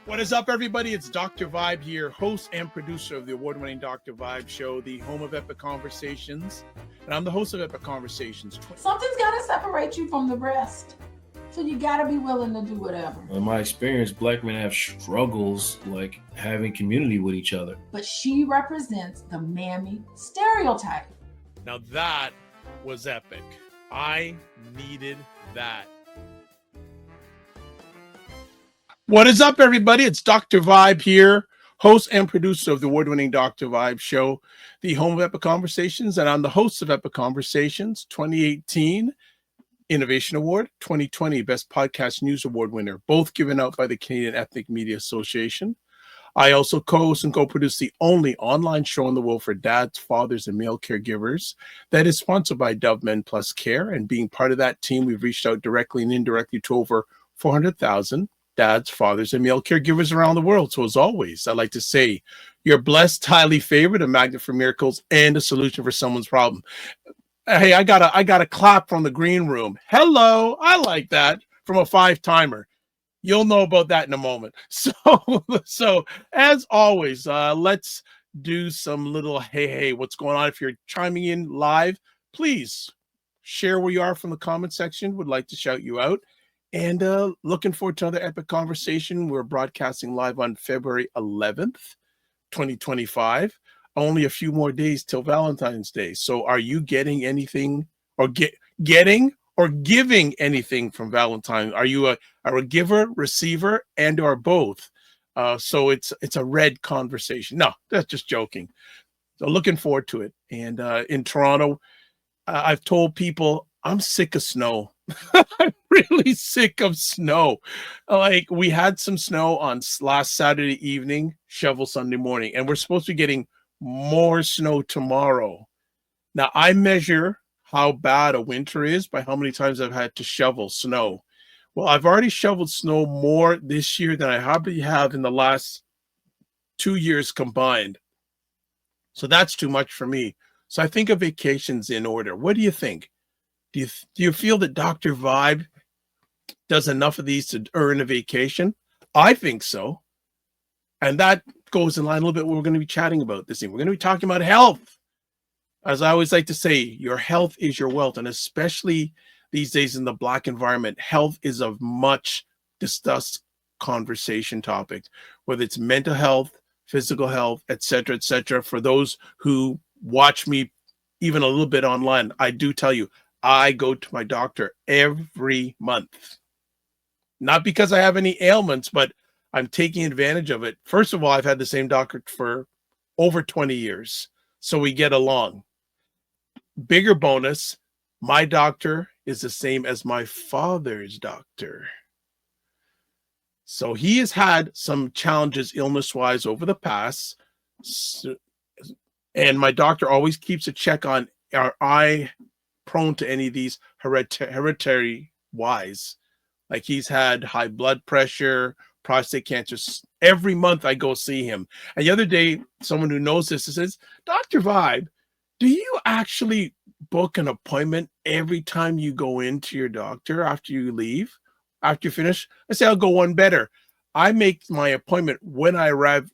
What is up, everybody? It's Dr. Vibe here, host and producer of the award-winning Dr. Vibe show, the home of Epic Conversations. And I'm the host of Epic Conversations. Something's got to separate you from the rest. So you got to be willing to do whatever. In my experience, Black men have struggles like having community with each other. But she represents the mammy stereotype. Now that was epic. I needed that. What is up, everybody? It's Dr. Vibe here, host and producer of the award-winning Dr. Vibe show, the home of Epic Conversations, and I'm the host of Epic Conversations 2018 Innovation Award, 2020 Best Podcast News Award winner, both given out by the Canadian Ethnic Media Association. I also co-host and co-produce the only online show in the world for dads, fathers, and male caregivers that is sponsored by Dove Men Plus Care. And being part of that team, we've reached out directly and indirectly to over 400,000 dads, fathers, and male caregivers around the world. So as always, I like to say, you're blessed, highly favored, a magnet for miracles, and a solution for someone's problem. Hey, I got a clap from the green room. Hello, I like that from a 5-timer. You'll know about that in a moment. So as always, let's do some little hey, what's going on? If you're chiming in live, please share where you are from the comment section. Would like to shout you out. And looking forward to another epic conversation. We're broadcasting live on February 11th, 2025. Only a few more days till Valentine's Day. So are you getting anything or getting or giving anything from Valentine? Are you a giver, receiver, and or both? So it's a red conversation. No, that's just joking. So looking forward to it. And in Toronto, I've told people I'm sick of snow. I'm really sick of snow. Like, we had some snow on last Saturday evening, shovel Sunday morning, and we're supposed to be getting more snow tomorrow. Now, I measure how bad a winter is by how many times I've had to shovel snow. Well, I've already shoveled snow more this year than I probably have in the last 2 years combined. So that's too much for me. So I think a vacation's in order. What do you think? Do you feel that Dr. Vibe does enough of these to earn a vacation? I think so. And that goes in line a little bit what we're going to be chatting about this evening. We're going to be talking about health. As I always like to say, your health is your wealth. And especially these days in the Black environment, health is a much discussed conversation topic, whether it's mental health, physical health, etc., etc. For those who watch me even a little bit online, I do tell you, I go to my doctor every month. Not because I have any ailments, but I'm taking advantage of it. First of all, I've had the same doctor for over 20 years, so we get along. Bigger bonus, my doctor is the same as my father's doctor. So he has had some challenges illness-wise over the past, and my doctor always keeps a check on, are I prone to any of these hereditary wise? Like, he's had high blood pressure, prostate cancer. Every month I go see him. And the other day, someone who knows this says, Dr. Vibe, do you actually book an appointment every time you go into your doctor after you leave, after you finish? I say, I'll go one better. I make my appointment when I arrive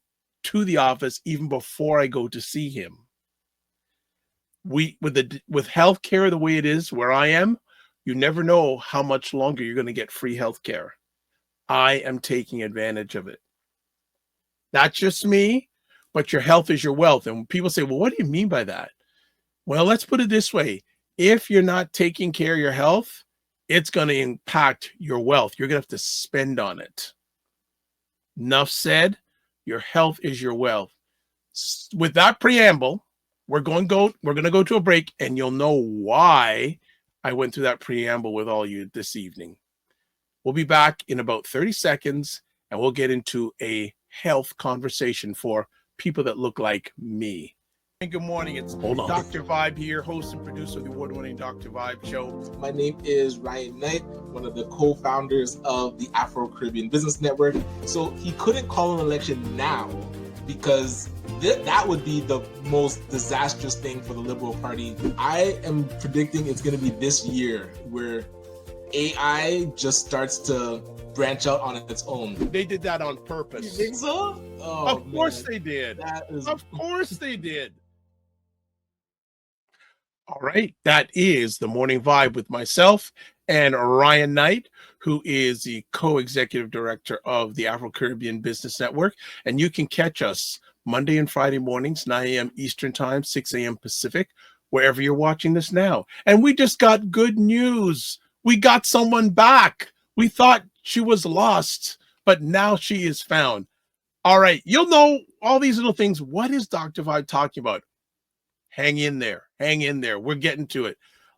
to the office, even before I go to see him. With healthcare the way it is where I am, you never know how much longer you're going to get free healthcare. I am taking advantage of it. That's just me, but your health is your wealth. And when people say, well, what do you mean by that? Well, let's put it this way. If you're not taking care of your health, it's going to impact your wealth. You're going to have to spend on it. Enough said. Your health is your wealth. With that preamble, we're going to go to a break, and you'll know why I went through that preamble with all you this evening. We'll be back in about 30 seconds, and we'll get into a health conversation for people that look like me. Good morning. It's Dr. Vibe here, host and producer of the award-winning Dr. Vibe show. My name is Ryan Knight, one of the co-founders of the Afro-Caribbean Business Network. So he couldn't call an election now because that would be the most disastrous thing for the Liberal Party. I am predicting it's going to be this year where AI just starts to branch out on its own. They did that on You purpose. think so? Oh, Of course man. they did. That is Of course they did. All right. That is the Morning Vibe with myself and Ryan Knight, who is the co-executive director of the Afro-Caribbean Business Network. And you can catch us Monday and Friday mornings, 9 a.m. Eastern Time, 6 a.m. Pacific, wherever you're watching this now. And we just got good news. We got someone back. We thought she was lost, but now she is found. All right. You'll know all these little things. What is Dr. Vibe talking about? Hang in there. Hang in there. We're getting to it.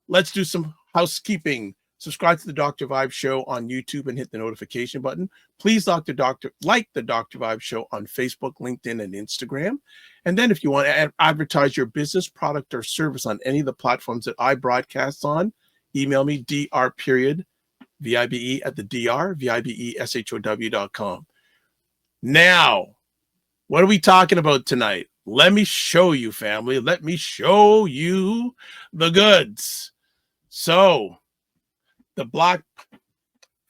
Let's do some housekeeping. Subscribe to the Dr. Vibe Show on YouTube and hit the notification button. Please like the Dr. Vibe Show on Facebook, LinkedIn, and Instagram. And then if you want to advertise your business, product, or service on any of the platforms that I broadcast on, email me dr.vibe at the vibe.show.com. Now, what are we talking about tonight? Let me show you, family. Let me show you the goods. So, the Black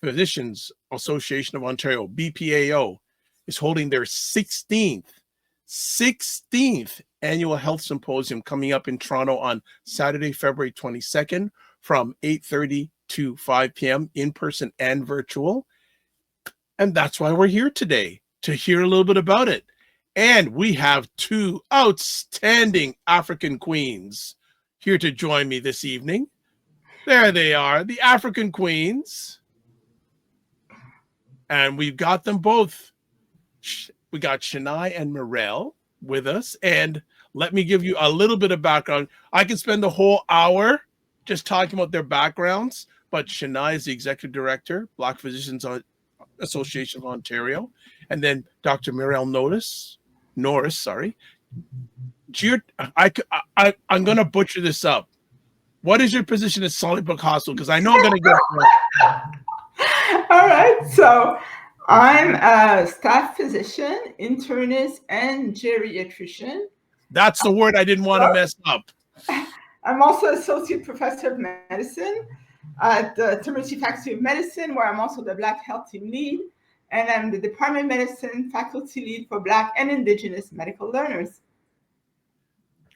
Physicians Association of Ontario, BPAO, is holding their 16th annual health symposium coming up in Toronto on Saturday, February 22nd from 8:30 to 5 p.m. in person and virtual. And that's why we're here today, to hear a little bit about it. And we have two outstanding African queens here to join me this evening. There they are, the African queens. And we've got them both. We got Chenai and Mireille with us. And let me give you a little bit of background. I can spend the whole hour just talking about their backgrounds, but Chenai is the executive director, Black Physicians Association of Ontario. And then Dr. Mireille Norris, sorry. I'm going to butcher this up. What is your position at Sunnybrook Hospital? Because I know I'm going to get it. All right. So I'm a staff physician, internist, and geriatrician. That's the word I didn't want to mess up. I'm also associate professor of medicine at the Thermography Faculty of Medicine, where I'm also the Black Health Team lead. And I'm the Department of Medicine faculty lead for Black and Indigenous medical learners.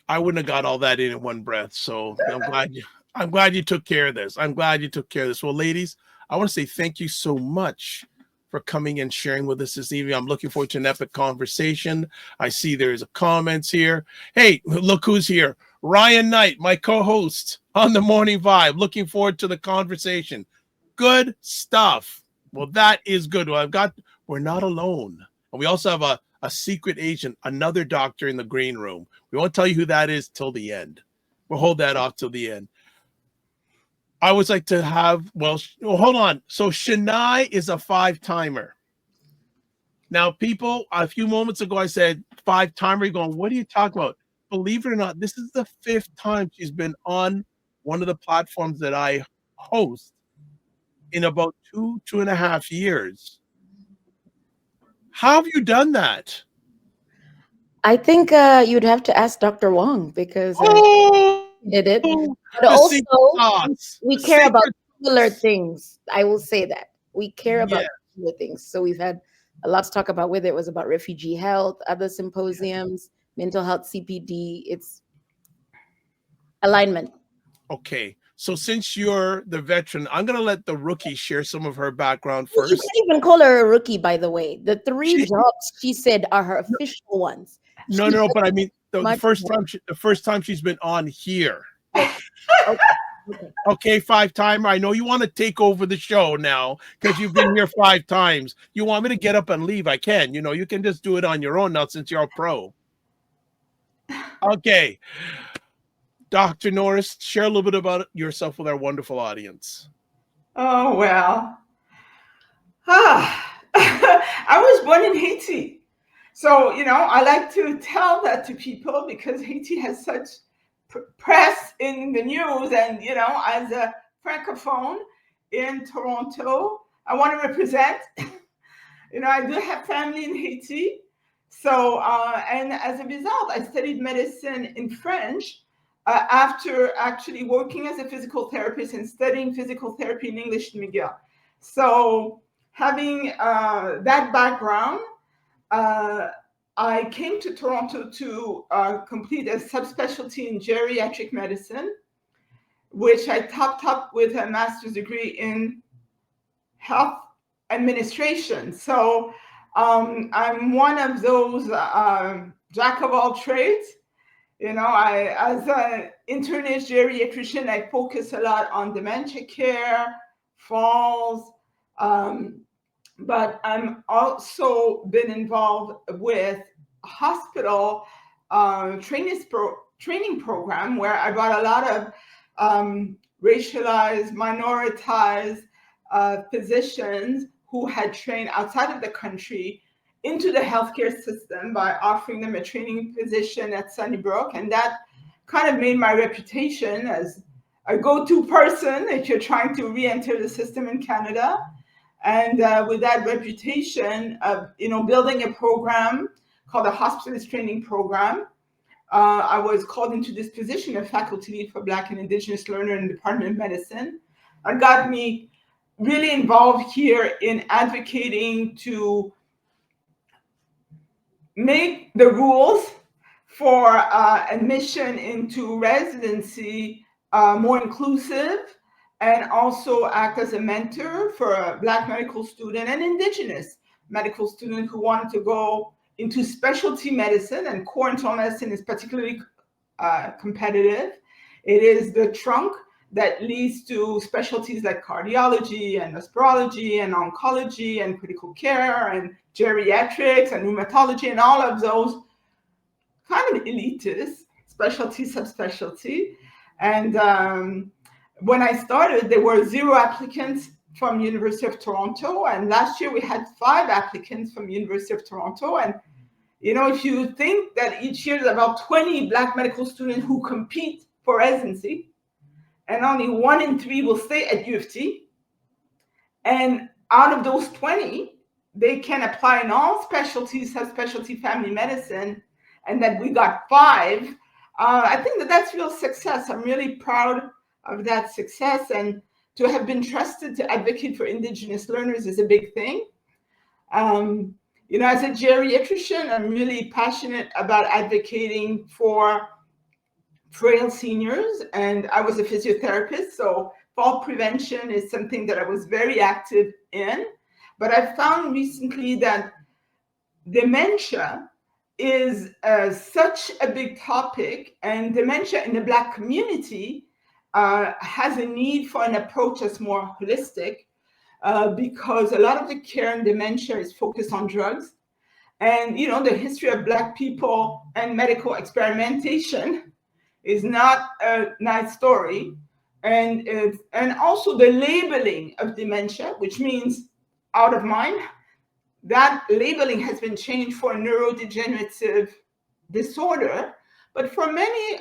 I wouldn't have got all that in one breath. So I'm glad you took care of this. Well, ladies, I want to say thank you so much for coming and sharing with us this evening. I'm looking forward to an epic conversation. I see there's comments here. Hey, look who's here. Ryan Knight, my co-host on the Morning Vibe. Looking forward to the conversation. Good stuff. Well, that is good. Well, we're not alone. And we also have a secret agent, another doctor in the green room. We won't tell you who that is till the end. We'll hold that off till the end. I would like to have, hold on. So Chenai is a 5-timer. Now, people, a few moments ago, I said 5-timer. You're going, what are you talking about? Believe it or not, this is the 5th time she's been on one of the platforms that I host in about 2.5 years. How have you done that? I think you'd have to ask Dr. Wong because he did it. But also, we care about similar things. I will say that. We care about similar things. So we've had a lot to talk about, whether it was about refugee health, other symposiums, mental health, CPD. It's alignment. Okay. So since you're the veteran, I'm going to let the rookie share some of her background first. You can't even call her a rookie, by the way. The 3 jobs she said are her official ones. No, but I mean the first time she's been on here. Okay, 5-timer. I know you want to take over the show now because you've been here 5 times. You want me to get up and leave? I can. You can just do it on your own now since you're a pro. Okay. Dr. Norris, share a little bit about yourself with our wonderful audience. Oh, well. I was born in Haiti. So, I like to tell that to people because Haiti has such press in the news. And, as a francophone in Toronto, I want to represent. I do have family in Haiti. So, and as a result, I studied medicine in French after actually working as a physical therapist and studying physical therapy in English McGill. So having that background, I came to Toronto to complete a subspecialty in geriatric medicine, which I topped up with a master's degree in health administration. So I'm one of those jack of all trades. You know, as an internist geriatrician, I focus a lot on dementia care, falls, but I'm also been involved with a hospital training program where I brought a lot of racialized, minoritized physicians who had trained outside of the country into the healthcare system by offering them a training position at Sunnybrook. And that kind of made my reputation as a go-to person if you're trying to re-enter the system in Canada. And with that reputation of, you know, building a program called the Hospitalist Training Program, I was called into this position of faculty lead for Black and Indigenous learner in the Department of Medicine. It got me really involved here in advocating to make the rules for admission into residency more inclusive, and also act as a mentor for a Black medical student and Indigenous medical student who wanted to go into specialty medicine, and core internal medicine is particularly competitive. It is the trunk that leads to specialties like cardiology and nephrology and oncology and critical care and geriatrics and rheumatology and all of those kind of elitist specialty, subspecialty. And when I started, there were 0 applicants from University of Toronto. And last year we had 5 applicants from University of Toronto. And, you know, if you think that each year there's about 20 Black medical students who compete for residency, and only 1 in 3 will stay at U of T. And out of those 20, they can apply in all specialties, subspecialty family medicine, and that we got 5. I think that that's real success. I'm really proud of that success, and to have been trusted to advocate for Indigenous learners is a big thing. You know, as a geriatrician, I'm really passionate about advocating for frail seniors, and I was a physiotherapist, so fall prevention is something that I was very active in. But I found recently that dementia is such a big topic, and dementia in the Black community has a need for an approach that's more holistic, because a lot of the care in dementia is focused on drugs. And, you know, the history of Black people and medical experimentation is not a nice story. And also the labeling of dementia, which means out of mind, that labeling has been changed for a neurodegenerative disorder. But for many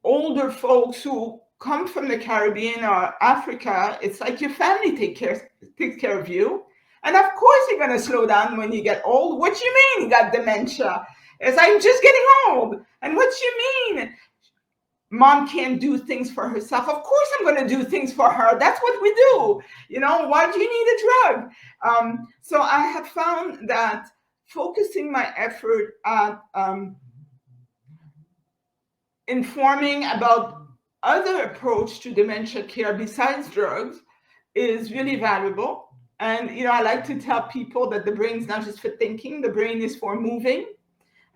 older folks who come from the Caribbean or Africa, it's like your family takes care of you. And of course you're gonna slow down when you get old. What you mean you got dementia? It's like, I'm just getting old. And what you mean? Mom can't do things for herself. Of course I'm going to do things for her. That's what we do. You know, why do you need a drug? So I have found that focusing my effort on informing about other approach to dementia care besides drugs is really valuable. And, you know, I like to tell people that the brain is not just for thinking, the brain is for moving.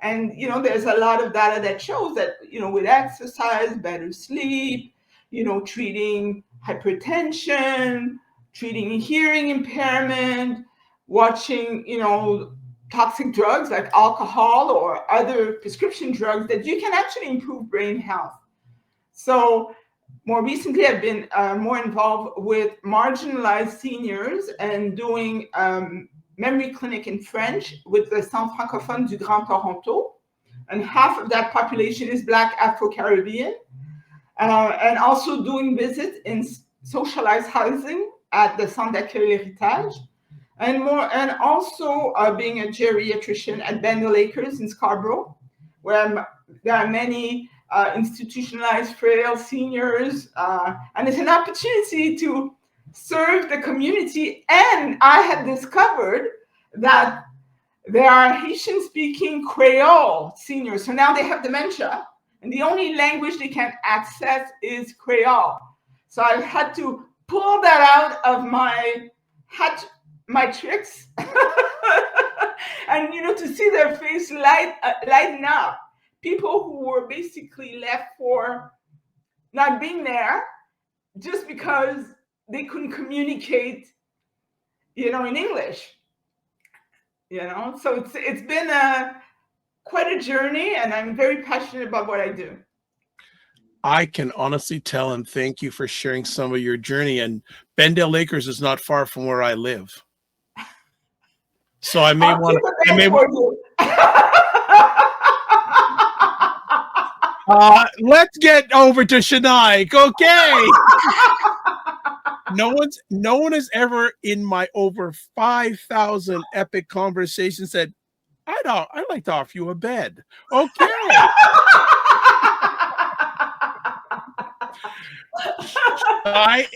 And, you know, there's a lot of data that shows that, you know, with exercise, better sleep, you know, treating hypertension, treating hearing impairment, watching, you know, toxic drugs like alcohol or other prescription drugs, that you can actually improve brain health. So more recently, I've been more involved with marginalized seniors and doing memory clinic in French with the Centre francophone du Grand Toronto. And half of that population is Black Afro-Caribbean. And also doing visits in socialized housing at the Centre d'accueil Héritage. And also being a geriatrician at Bendel Acres in Scarborough, where there are many institutionalized frail seniors. And it's an opportunity to serve the community. And I had discovered that there are Haitian-speaking Creole seniors. So now they have dementia, and the only language they can access is Creole. So I had to pull that out of my tricks, and to see their face lighten up. People who were basically left for not being there just because they couldn't communicate, in English. So it's been quite a journey, and I'm very passionate about what I do. I can honestly tell, and thank you for sharing some of your journey. And Bendale Acres is not far from where I live, so I may want to. Let's get over to Chenai. Okay. No one has ever in my over 5,000 epic conversations said, I'd like to offer you a bed. Okay. I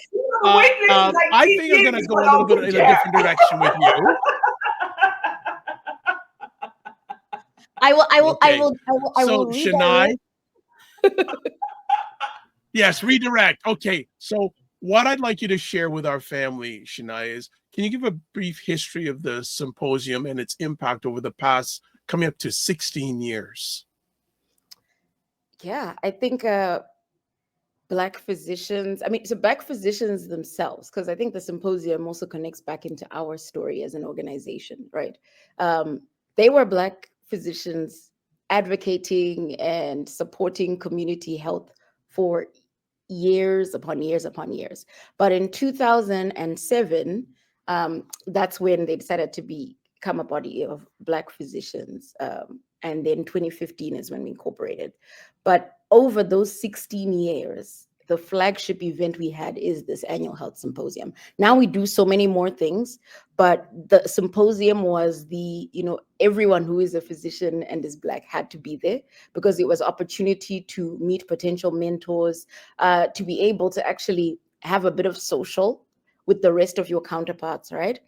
think I'm going to go a little bit in a different direction with you. I will. So, Chenai. Yes, redirect. Okay. So what I'd like you to share with our family, Chenai, is can you give a brief history of the symposium and its impact over the past coming up to 16 years? Yeah, I think Black physicians, Black physicians themselves, because I think the symposium also connects back into our story as an organization, right? They were Black physicians advocating and supporting community health for years upon years upon years. But in 2007, that's when they decided to become a body of Black physicians. And then 2015 is when we incorporated. But over those 16 years, the flagship event we had is this annual health symposium. Now we do so many more things, but the symposium was everyone who is a physician and is Black had to be there because it was opportunity to meet potential mentors, to be able to actually have a bit of social with the rest of your counterparts, right?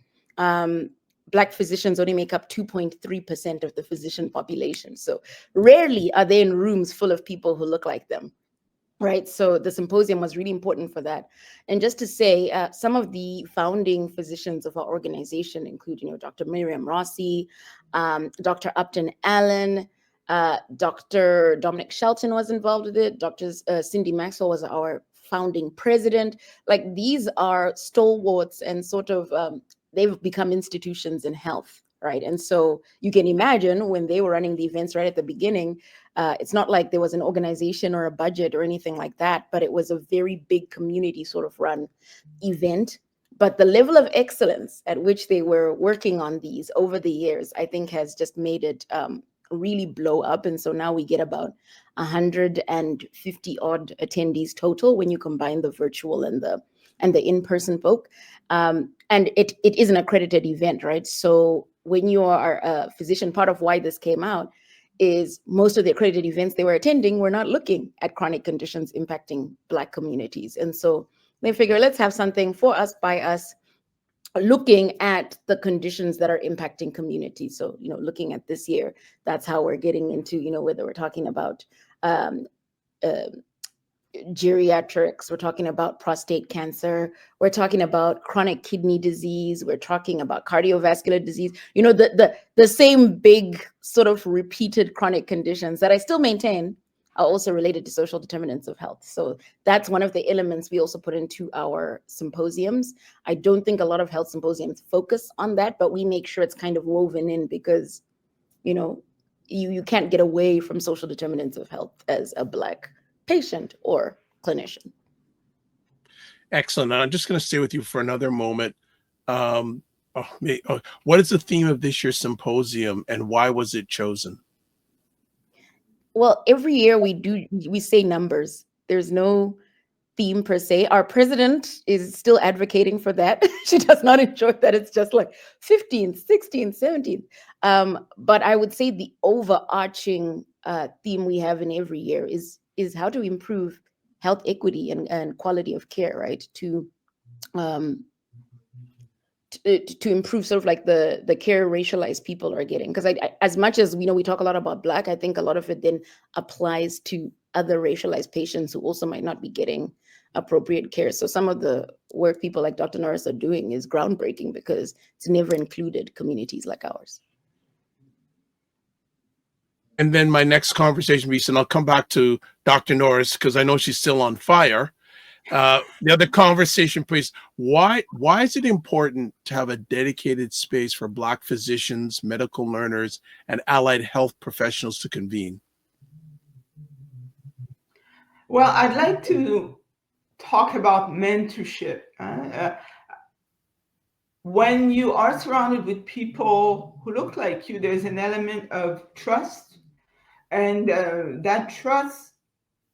Black physicians only make up 2.3% of the physician population. So rarely are they in rooms full of people who look like them, right? So the symposium was really important for that. And just to say, some of the founding physicians of our organization include, Dr. Mireille Rossi, Dr. Upton Allen, Dr. Dominic Shelton was involved with it. Dr. Cindy Maxwell was our founding president. Like, these are stalwarts and sort of, they've become institutions in health, right? And so you can imagine when they were running the events right at the beginning, it's not like there was an organization or a budget or anything like that, but it was a very big community sort of run event. But the level of excellence at which they were working on these over the years, I think has just made it really blow up. And so now we get about 150 odd attendees total when you combine the virtual and the in-person folk. And it is an accredited event, right? So when you are a physician, part of why this came out is most of the accredited events they were attending were not looking at chronic conditions impacting Black communities. And so they figure, let's have something for us, by us, looking at the conditions that are impacting communities. So, looking at this year, that's how we're getting into, whether we're talking about geriatrics, we're talking about prostate cancer, we're talking about chronic kidney disease, we're talking about cardiovascular disease, the same big sort of repeated chronic conditions that I still maintain are also related to social determinants of health. So that's one of the elements we also put into our symposiums. I don't think a lot of health symposiums focus on that, but we make sure it's kind of woven in because, you can't get away from social determinants of health as a Black patient or clinician. Excellent. I'm just going to stay with you for another moment. What is the theme of this year's symposium and why was it chosen? Well, every year we say numbers. There's no theme per se. Our president is still advocating for that. She does not enjoy that it's just like 15, 16, 17. But I would say the overarching theme we have in every year is how to improve health equity and quality of care, right? To to improve sort of like the care racialized people are getting. Because as much as we talk a lot about Black, I think a lot of it then applies to other racialized patients who also might not be getting appropriate care. So some of the work people like Dr. Norris are doing is groundbreaking because it's never included communities like ours. And then my next conversation piece, and I'll come back to Dr. Norris because I know she's still on fire. The other conversation, please. Why is it important to have a dedicated space for Black physicians, medical learners, and allied health professionals to convene? Well, I'd like to talk about mentorship. When you are surrounded with people who look like you, there's an element of trust. And that trust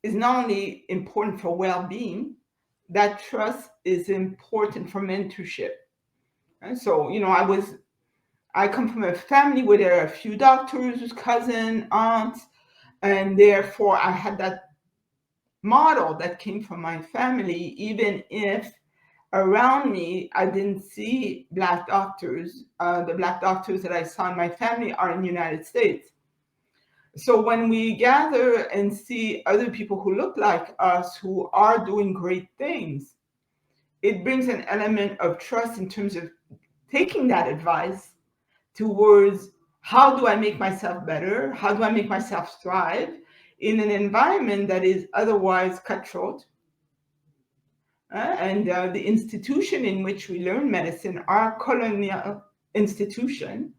is not only important for well-being, that trust is important for mentorship. And so, I come from a family where there are a few doctors, cousins, aunts, and therefore I had that model that came from my family, even if around me I didn't see Black doctors. The Black doctors that I saw in my family are in the United States. So when we gather and see other people who look like us, who are doing great things, it brings an element of trust in terms of taking that advice towards how do I make myself better? How do I make myself thrive in an environment that is otherwise cutthroat? And the institution in which we learn medicine, our colonial institution,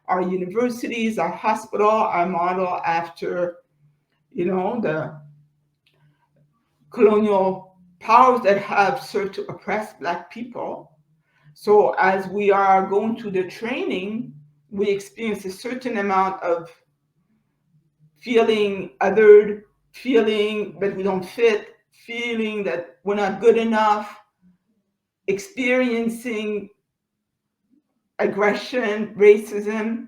our universities, our hospital, are modeled after, the colonial powers that have served to oppress Black people. So as we are going through the training, we experience a certain amount of feeling othered, feeling that we don't fit, feeling that we're not good enough, experiencing aggression, racism,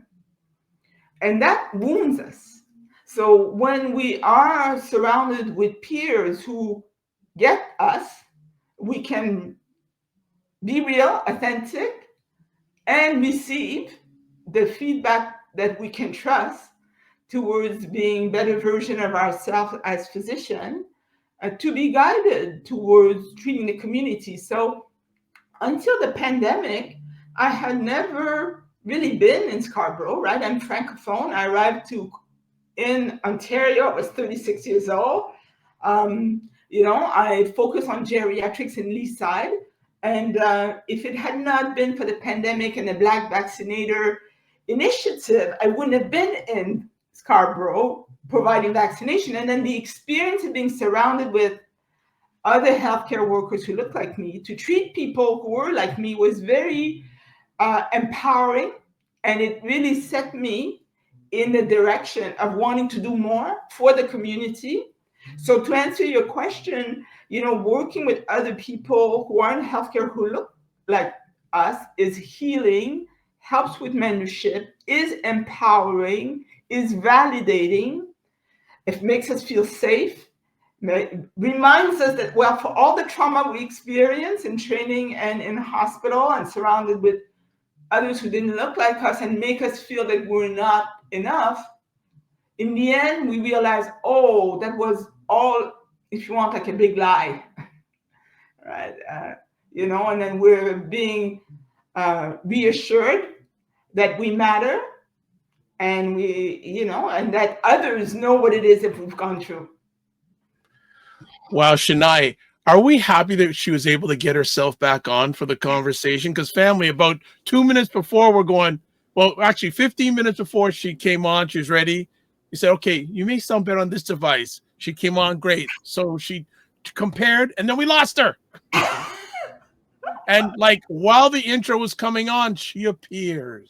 and that wounds us. So when we are surrounded with peers who get us, we can be real, authentic, and receive the feedback that we can trust towards being better version of ourselves as physician, to be guided towards treating the community. So until the pandemic, I had never really been in Scarborough, right? I'm Francophone. I arrived in Ontario. I was 36 years old. I focus on geriatrics in Leaside. And if it had not been for the pandemic and the Black Vaccinator Initiative, I wouldn't have been in Scarborough providing vaccination. And then the experience of being surrounded with other healthcare workers who look like me, to treat people who were like me, was very empowering. And it really set me in the direction of wanting to do more for the community. So to answer your question, working with other people who are in healthcare who look like us is healing, helps with mentorship, is empowering, is validating. It makes us feel safe, reminds us that, well, for all the trauma we experience in training and in hospital and surrounded with others who didn't look like us and make us feel that we're not enough, in the end, we realize, oh, that was all, if you want, like a big lie, right? And then we're being reassured that we matter, and and that others know what it is that we've gone through. Wow, Chenai, are we happy that she was able to get herself back on for the conversation? Because family, about 2 minutes before we're going, well, actually 15 minutes before she came on, she was ready. You said, okay, you may sound better on this device. She came on great. So she compared, and then we lost her. And while the intro was coming on, she appears.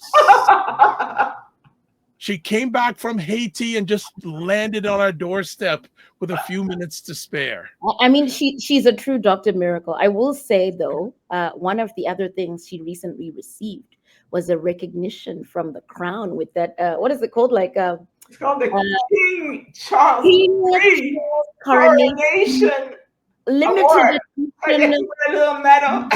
She came back from Haiti and just landed on our doorstep with a few minutes to spare. I mean, she's a true Dr. Miracle. I will say, though, one of the other things she recently received was a recognition from the Crown with that, what is it called? It's called the King Charles III coronation limited I get attention. a little medal.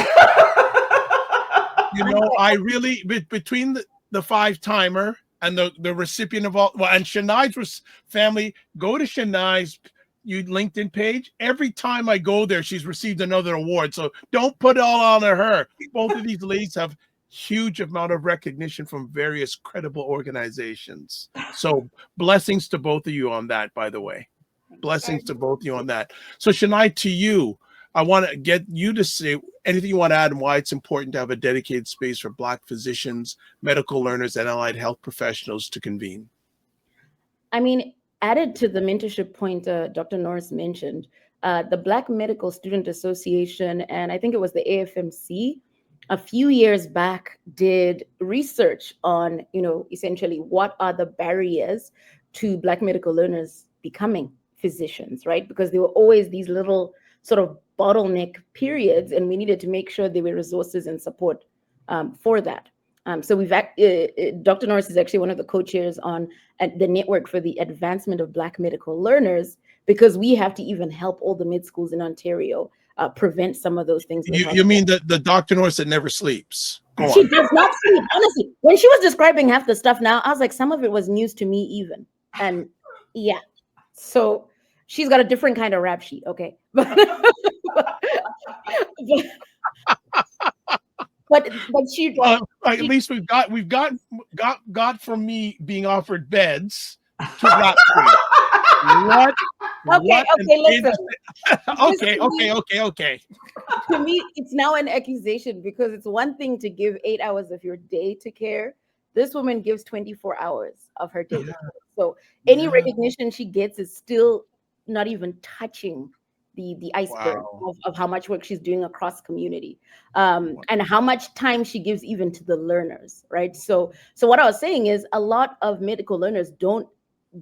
You know, I really between the 5-timer and the recipient of all, well, and Chenai's family, go to Chenai's LinkedIn page. Every time I go there, she's received another award. So don't put it all on her. Both of these ladies have huge amount of recognition from various credible organizations. So blessings to both of you on that, by the way. Blessings to both of you on that. So Chenai, to you, I want to get you to say anything you want to add and why it's important to have a dedicated space for Black physicians, medical learners, and allied health professionals to convene. I mean, added to the mentorship point Dr. Norris mentioned, the Black Medical Student Association, and I think it was the AFMC, a few years back did research on, essentially what are the barriers to Black medical learners becoming physicians, right? Because there were always these little sort of bottleneck periods, and we needed to make sure there were resources and support for that. So Dr. Norris is actually one of the co-chairs on the Network for the Advancement of Black Medical Learners, because we have to even help all the med schools in Ontario prevent some of those things. You mean the Dr. Norris that never sleeps? She does not sleep. Honestly, when she was describing half the stuff now, I was like, some of it was news to me even. And yeah, so she's got a different kind of rap sheet, okay? But she. Well, at least we've got from me being offered beds to rap sheet. What? Listen. Okay. To me, it's now an accusation, because it's one thing to give 8 hours of your day to care. This woman gives 24 hours of her day to care. So any recognition she gets is still not even touching the iceberg of how much work she's doing across community, and how much time she gives even to the learners, right? So what I was saying is, a lot of medical learners don't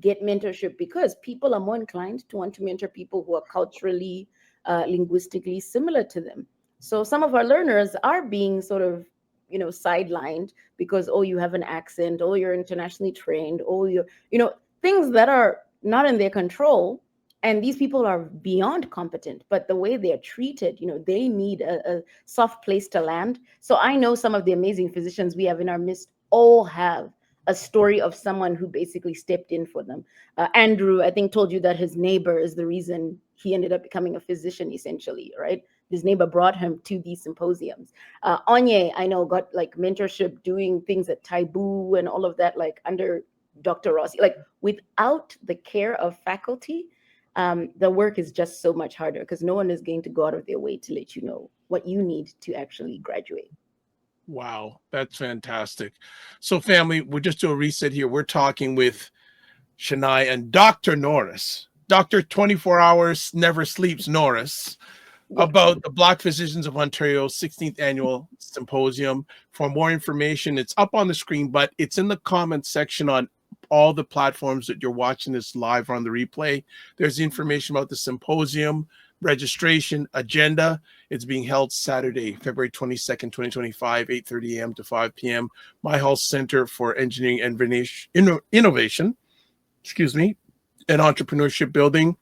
get mentorship because people are more inclined to want to mentor people who are culturally, linguistically similar to them. So some of our learners are being sort of, sidelined because, oh, you have an accent, oh, you're internationally trained, oh, you're, things that are not in their control. And these people are beyond competent, but the way they're treated, they need a soft place to land. So I know some of the amazing physicians we have in our midst all have a story of someone who basically stepped in for them. Andrew, I think, told you that his neighbor is the reason he ended up becoming a physician, essentially, right? His neighbor brought him to these symposiums. Onye, I know, got like mentorship doing things at Taibu and all of that, like under Dr. Rossi. Like, without the care of faculty, the work is just so much harder, because no one is going to go out of their way to let you know what you need to actually graduate. Wow, that's fantastic. So family, we'll just do a reset here. We're talking with Chenai and Dr. Norris, Dr. 24 hours, never sleeps Norris, about the Black Physicians of Ontario 16th Annual Symposium. For more information, it's up on the screen, but it's in the comments section on all the platforms that you're watching this live or on the replay. There's information about the symposium, registration, agenda. It's being held Saturday, February 22nd, 2025, 8:30 a.m. to 5 p.m. My Hall Center for Engineering and Innovation, an entrepreneurship building,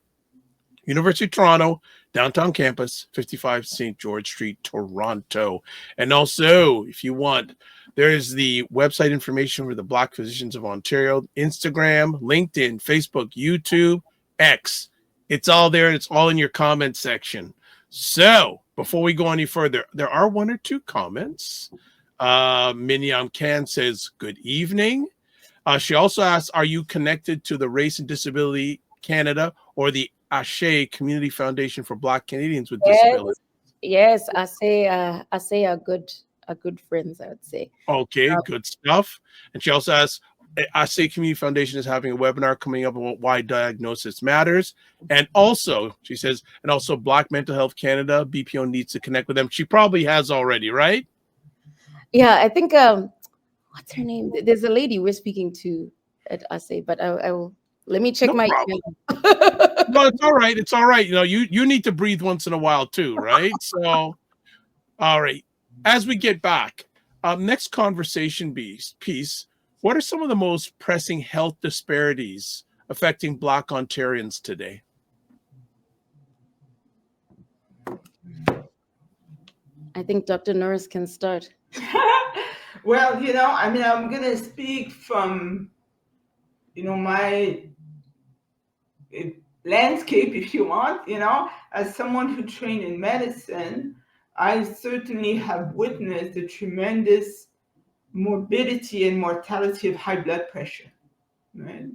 University of Toronto, downtown campus, 55 St. George Street, Toronto. And also, if you want, there's the website information for the Black Physicians of Ontario, Instagram, LinkedIn, Facebook, YouTube, X. It's all there. It's all in your comment section. So before we go any further, there are one or two comments. Miniam Khan says, good evening. She also asks, are you connected to the Race and Disability Canada or the Ashe Community Foundation for Black Canadians with Disabilities? Yes, Ashe are good friends, I would say. Okay, good stuff. And she also asks, Ashe Community Foundation is having a webinar coming up about why diagnosis matters. And also, she says, and also Black Mental Health Canada, BPAO needs to connect with them. She probably has already, right? Yeah, I think, what's her name? There's a lady we're speaking to at Ashe, but I will, let me check my email. No, it's all right. It's all right. You need to breathe once in a while too, right? So, all right. As we get back, next conversation piece, what are some of the most pressing health disparities affecting Black Ontarians today? I think Dr. Norris can start. Well, I'm going to speak from, my landscape, if you want, as someone who trained in medicine, I certainly have witnessed the tremendous morbidity and mortality of high blood pressure, right?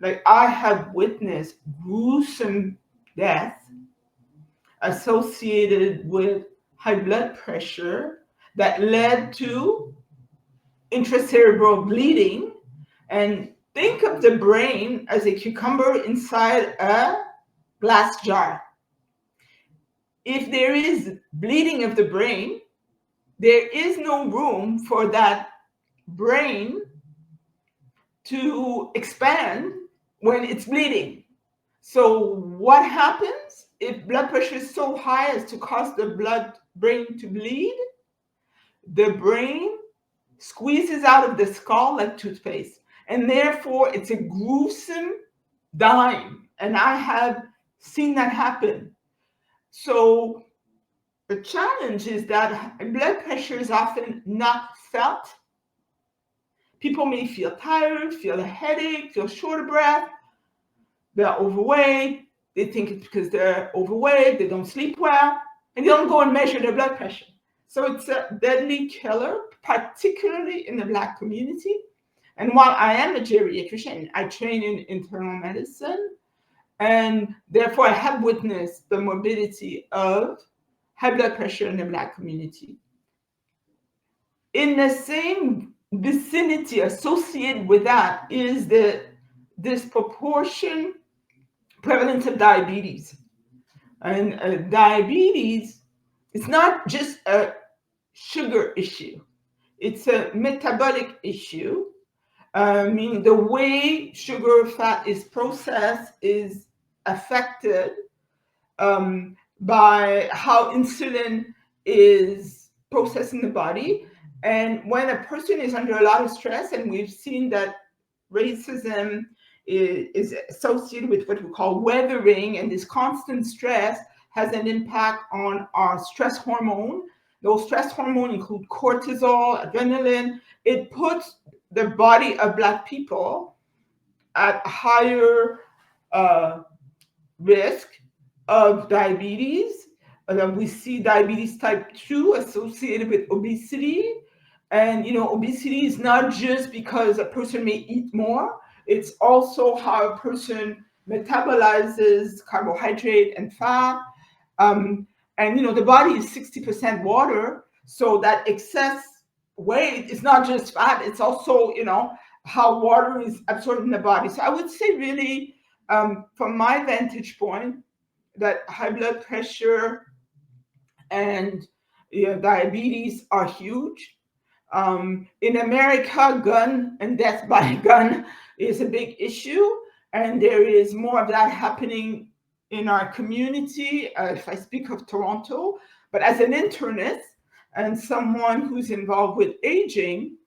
Like, I have witnessed gruesome death associated with high blood pressure that led to intracerebral bleeding. And think of the brain as a cucumber inside a glass jar. If there is bleeding of the brain, there is no room for that brain to expand when it's bleeding. So what happens if blood pressure is so high as to cause the brain to bleed? The brain squeezes out of the skull like toothpaste, and therefore it's a gruesome dying. And I have seen that happen. So the challenge is that blood pressure is often not felt. People may feel tired, feel a headache, feel short of breath. They're overweight. They think it's because they're overweight. They don't sleep well, and they don't go and measure their blood pressure. So it's a deadly killer, particularly in the Black community. And while I am a geriatrician, I train in internal medicine, and therefore I have witnessed the morbidity of high blood pressure in the Black community. In the same vicinity associated with that is the disproportionate prevalence of diabetes. And diabetes, it's not just a sugar issue, it's a metabolic issue. Meaning the way sugar fat is processed is affected by how insulin is processed in the body. And when a person is under a lot of stress, and we've seen that racism is associated with what we call weathering, and this constant stress has an impact on our stress hormone. Those stress hormones include cortisol, adrenaline. It puts the body of Black people at higher risk of diabetes. We see diabetes type 2 associated with obesity. And, obesity is not just because a person may eat more, it's also how a person metabolizes carbohydrate and fat. And, the body is 60% water. So that excess weight is not just fat, it's also, how water is absorbed in the body. So I would say really, from my vantage point, that high blood pressure and diabetes are huge. In America, gun and death by gun is a big issue, and there is more of that happening in our community, if I speak of Toronto. But as an internist and someone who's involved with aging,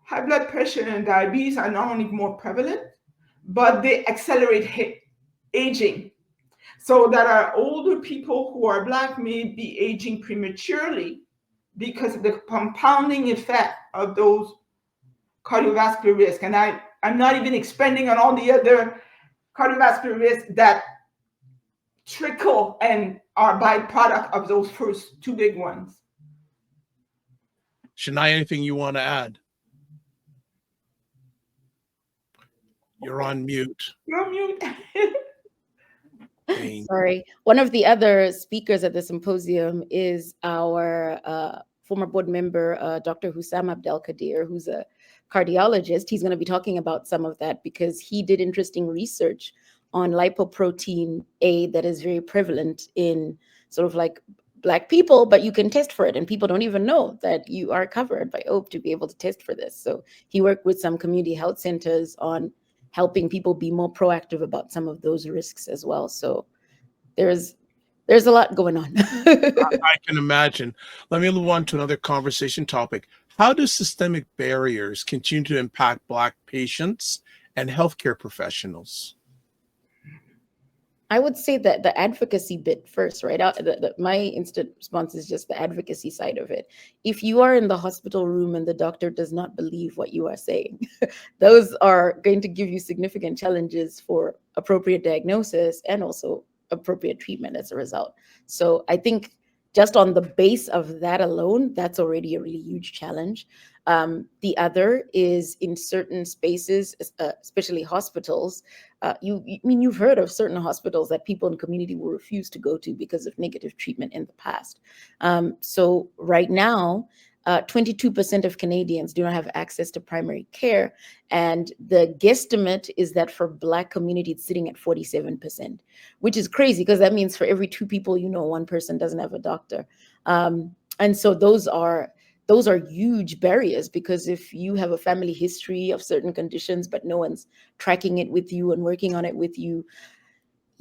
high blood pressure and diabetes are not only more prevalent, but they accelerate aging. So that our older people who are Black may be aging prematurely because of the compounding effect of those cardiovascular risks. And I'm not even expanding on all the other cardiovascular risks that trickle and are byproduct of those first two big ones. Chenai, anything you want to add? You're on mute. You're on mute. Sorry. One of the other speakers at the symposium is our former board member, Dr. Hussam Abdelkadir, who's a cardiologist. He's going to be talking about some of that because he did interesting research on lipoprotein A that is very prevalent in sort of like Black people, but you can test for it, and people don't even know that you are covered by OAP to be able to test for this. So he worked with some community health centers on helping people be more proactive about some of those risks as well. So there's a lot going on. I can imagine. Let me move on to another conversation topic. How do systemic barriers continue to impact Black patients and healthcare professionals? I would say that the advocacy bit first, right? My instant response is just the advocacy side of it. If you are in the hospital room and the doctor does not believe what you are saying, those are going to give you significant challenges for appropriate diagnosis and also appropriate treatment as a result. So I think just on the base of that alone, that's already a really huge challenge. The other is in certain spaces, especially hospitals. You've heard of certain hospitals that people in the community will refuse to go to because of negative treatment in the past. So right now, 22% of Canadians do not have access to primary care. And the guesstimate is that for Black community, it's sitting at 47%, which is crazy because that means for every 2 people, one person doesn't have a doctor. And so those are huge barriers, because if you have a family history of certain conditions, but no one's tracking it with you and working on it with you,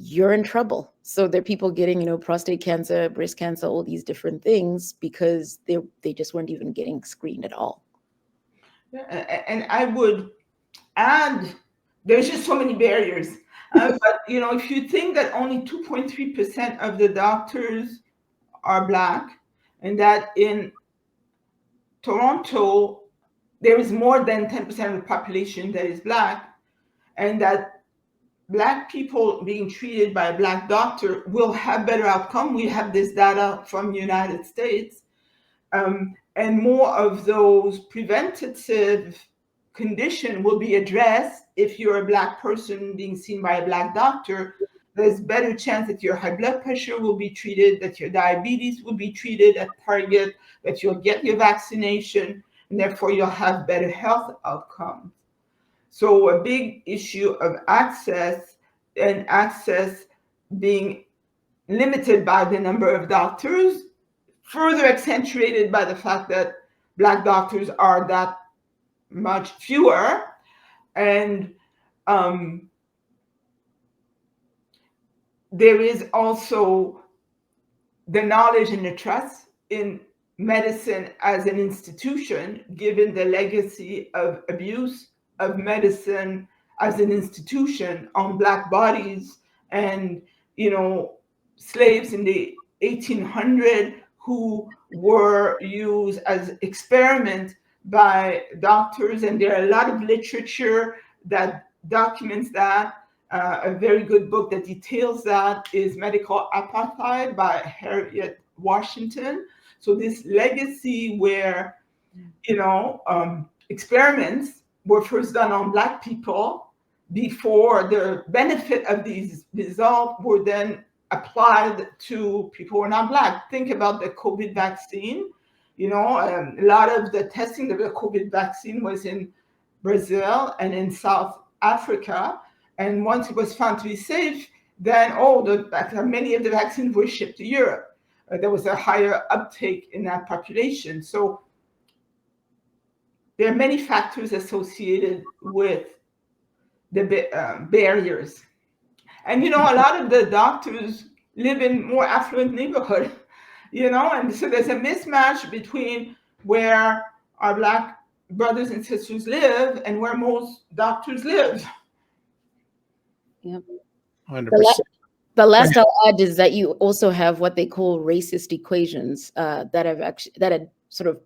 you're in trouble. So there are people getting, prostate cancer, breast cancer, all these different things because they just weren't even getting screened at all. Yeah, and I would add, there's just so many barriers. But if you think that only 2.3% of the doctors are Black, and that in Toronto there is more than 10% of the population that is Black, and that Black people being treated by a Black doctor will have better outcome. We have this data from the United States. And more of those preventative conditions will be addressed if you're a Black person being seen by a Black doctor. There's better chance that your high blood pressure will be treated, that your diabetes will be treated at target, that you'll get your vaccination, and therefore you'll have better health outcomes. So a big issue of access, and access being limited by the number of doctors, further accentuated by the fact that Black doctors are that much fewer. And there is also the knowledge and the trust in medicine as an institution, given the legacy of abuse of medicine as an institution on Black bodies, and slaves in the 1800s who were used as experiment by doctors. And there are a lot of literature that documents that. A very good book that details that is Medical Apartheid by Harriet Washington. So this legacy where experiments were first done on Black people before the benefit of these results were then applied to people who are not Black. Think about the COVID vaccine. A lot of the testing of the COVID vaccine was in Brazil and in South Africa. And once it was found to be safe, then many of the vaccines were shipped to Europe. There was a higher uptake in that population. So there are many factors associated with the barriers. And, a lot of the doctors live in more affluent neighborhoods, and so there's a mismatch between where our Black brothers and sisters live and where most doctors live. Yep. 100%. The last I'll add is that you also have what they call racist equations that had sort of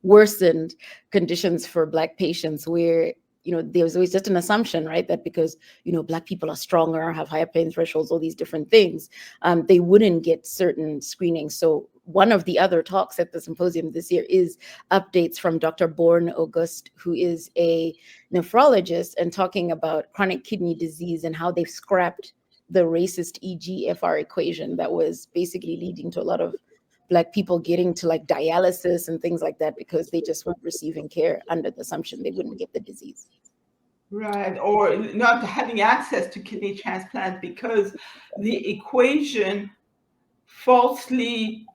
worsened conditions for Black patients, where there's always just an assumption, right, that because Black people are stronger, have higher pain thresholds, all these different things, they wouldn't get certain screenings. So one of the other talks at the symposium this year is updates from Dr. Bourne Auguste, who is a nephrologist, and talking about chronic kidney disease and how they've scrapped the racist EGFR equation that was basically leading to a lot of Black people getting to dialysis and things like that because they just weren't receiving care under the assumption they wouldn't get the disease. Right, or not having access to kidney transplant because the equation falsely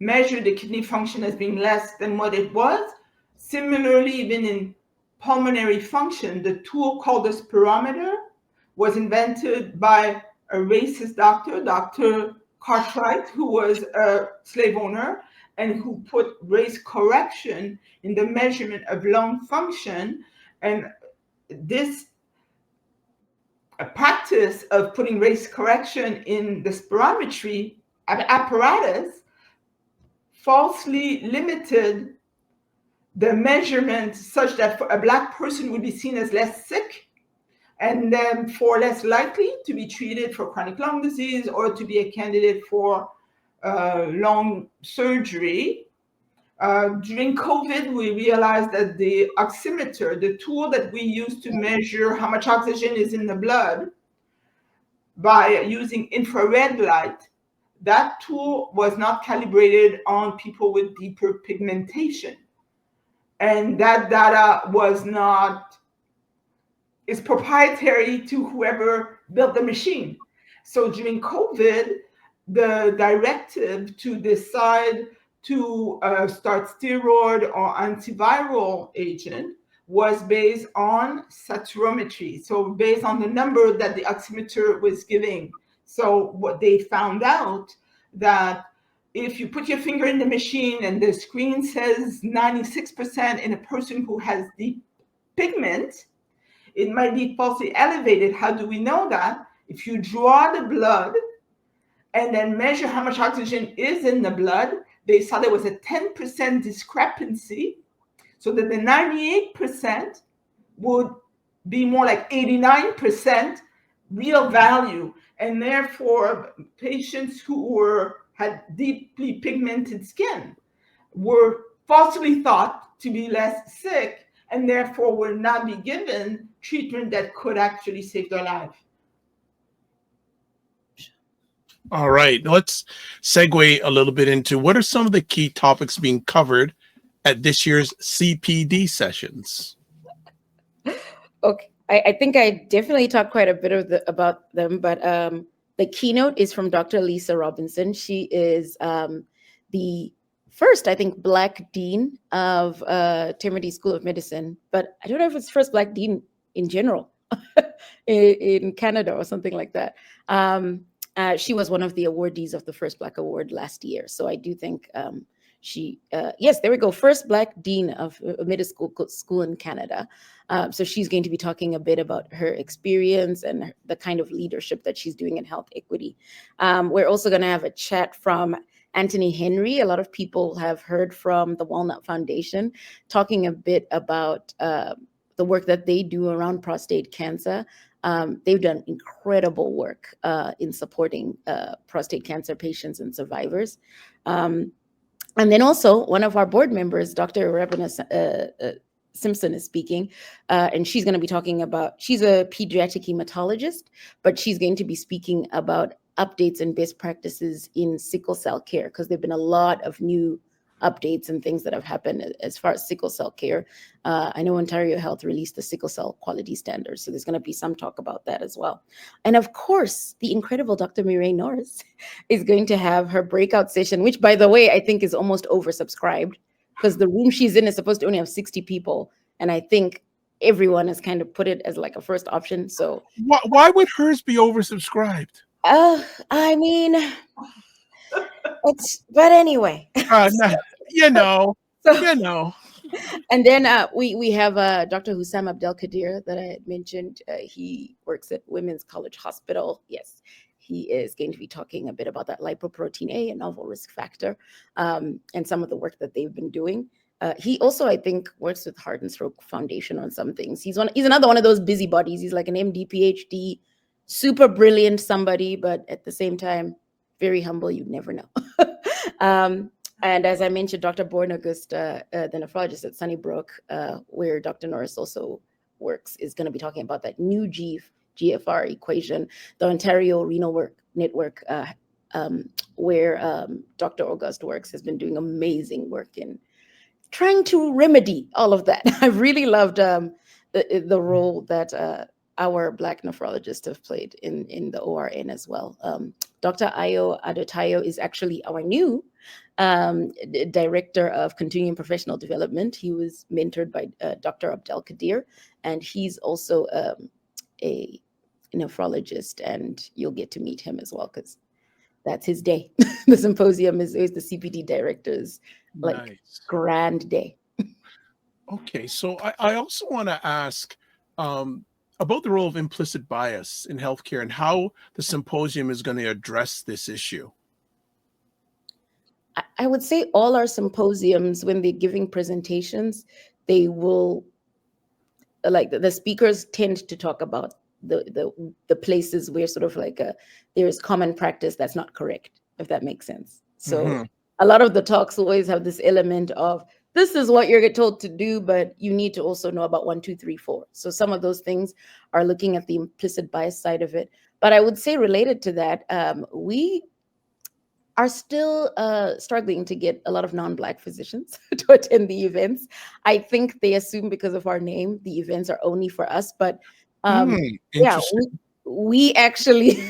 measured the kidney function as being less than what it was. Similarly, even in pulmonary function, the tool called the spirometer was invented by a racist doctor, Dr. Cartwright, who was a slave owner and who put race correction in the measurement of lung function. And this practice of putting race correction in the spirometry apparatus falsely limited the measurement such that a Black person would be seen as less sick and therefore less likely to be treated for chronic lung disease or to be a candidate for lung surgery. During COVID, we realized that the oximeter, the tool that we use to measure how much oxygen is in the blood by using infrared light, that tool was not calibrated on people with deeper pigmentation. And that data is proprietary to whoever built the machine. So during COVID, the directive to decide to start steroid or antiviral agent was based on saturometry. So based on the number that the oximeter was giving. So what they found out that if you put your finger in the machine and the screen says 96% in a person who has deep pigment, it might be falsely elevated. How do we know that? If you draw the blood and then measure how much oxygen is in the blood, they saw there was a 10% discrepancy, so that the 98% would be more like 89% real value. And therefore, patients who had deeply pigmented skin were falsely thought to be less sick and therefore will not be given treatment that could actually save their life. All right, let's segue a little bit into what are some of the key topics being covered at this year's CPD sessions? Okay, I think I definitely talked quite a bit about them, but the keynote is from Dr. Lisa Robinson. She is the first, I think, Black Dean of Trinity School of Medicine, but I don't know if it's first Black Dean in general in Canada or something like that. She was one of the awardees of the first Black Award last year. So I do think yes, there we go. First Black Dean of a middle school in Canada. So she's going to be talking a bit about her experience and the kind of leadership that she's doing in health equity. We're also going to have a chat from Anthony Henry. A lot of people have heard from the Walnut Foundation talking a bit about the work that they do around prostate cancer. They've done incredible work in supporting prostate cancer patients and survivors. And then also one of our board members, Dr. Rebecca Simpson, is speaking, and she's going to be talking about, she's a pediatric hematologist, but she's going to be speaking about updates and best practices in sickle cell care, because there've been a lot of new updates and things that have happened as far as sickle cell care. I know Ontario Health released the sickle cell quality standards, so there's going to be some talk about that as well. And of course, the incredible Dr. Mireille Norris is going to have her breakout session, which, by the way, I think is almost oversubscribed, because the room she's in is supposed to only have 60 people. And I think everyone has kind of put it as like a first option. So why would hers be oversubscribed? I mean, but anyway. And then we have Dr. Hussam Abdelkadir that I had mentioned. He works at Women's College Hospital. Yes, he is going to be talking a bit about that lipoprotein A, a novel risk factor, and some of the work that they've been doing. He also, I think, works with Heart and Stroke Foundation on some things. He's another one of those busybodies. He's like an MD, PhD, super brilliant somebody, but at the same time, very humble. You'd never know. And as I mentioned, Dr. Born-August, the nephrologist at Sunnybrook, where Dr. Norris also works, is going to be talking about that new GFR equation, the Ontario Renal Network, where Dr. August works, has been doing amazing work in trying to remedy all of that. I really loved the role that our Black nephrologists have played in the ORN as well. Dr. Ayo Adotayo is actually our new Director of Continuing Professional Development. He was mentored by Dr. Abdelkadir, and he's also a nephrologist, and you'll get to meet him as well, because that's his day. The symposium is the CPD director's grand day. Okay, so I also want to ask about the role of implicit bias in healthcare and how the symposium is going to address this issue. I would say all our symposiums, when they're giving presentations, they will, like the speakers tend to talk about the places where sort of like there is common practice that's not correct, if that makes sense. So a lot of the talks always have this element of, this is what you're told to do, but you need to also know about 1, 2, 3, 4. So some of those things are looking at the implicit bias side of it. But I would say related to that, we are still struggling to get a lot of non-Black physicians to attend the events. I think they assume because of our name, the events are only for us. But yeah, we actually,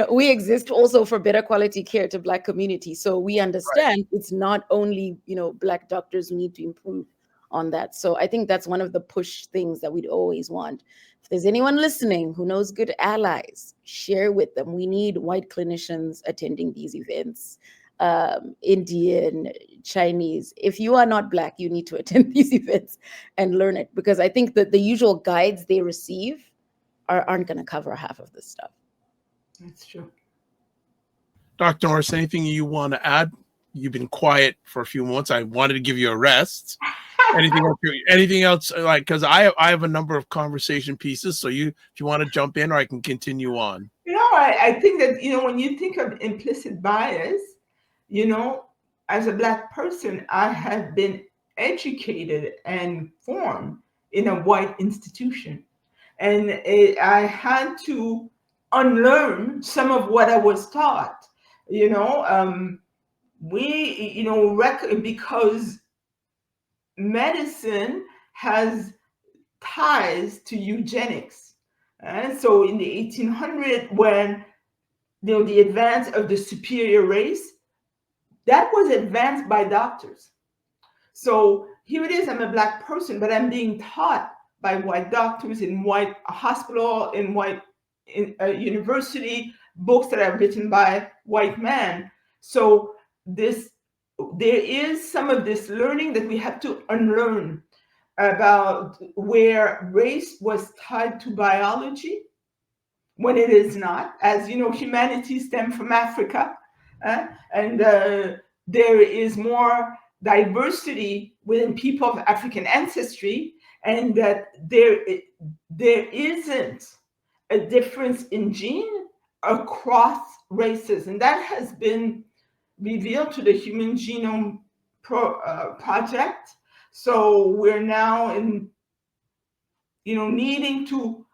we exist also for better quality care to Black community. So we understand it's not only, Black doctors who need to improve on that. So I think that's one of the push things that we'd always want. If there's anyone listening who knows good allies, share with them. We need white clinicians attending these events, Indian, Chinese. If you are not Black, you need to attend these events and learn it, because I think that the usual guides they receive aren't going to cover half of this stuff. That's true. Dr. Norris, anything you want to add? You've been quiet for a few months. I wanted to give you a rest. Anything else? Like, because I have a number of conversation pieces. So if you want to jump in, or I can continue on. I think that, when you think of implicit bias, as a Black person, I have been educated and formed in a white institution. And I had to unlearn some of what I was taught, because medicine has ties to eugenics. And so in the 1800s, when the advance of the superior race, that was advanced by doctors. So here it is, I'm a Black person, but I'm being taught by white doctors in white hospital, in white university, books that are written by white men. So there is some of this learning that we have to unlearn about where race was tied to biology when it is not. As humanity stemmed from Africa, and there is more diversity within people of African ancestry, and that there isn't a difference in gene across races. And that has been revealed to the Human Genome Project. So we're now needing to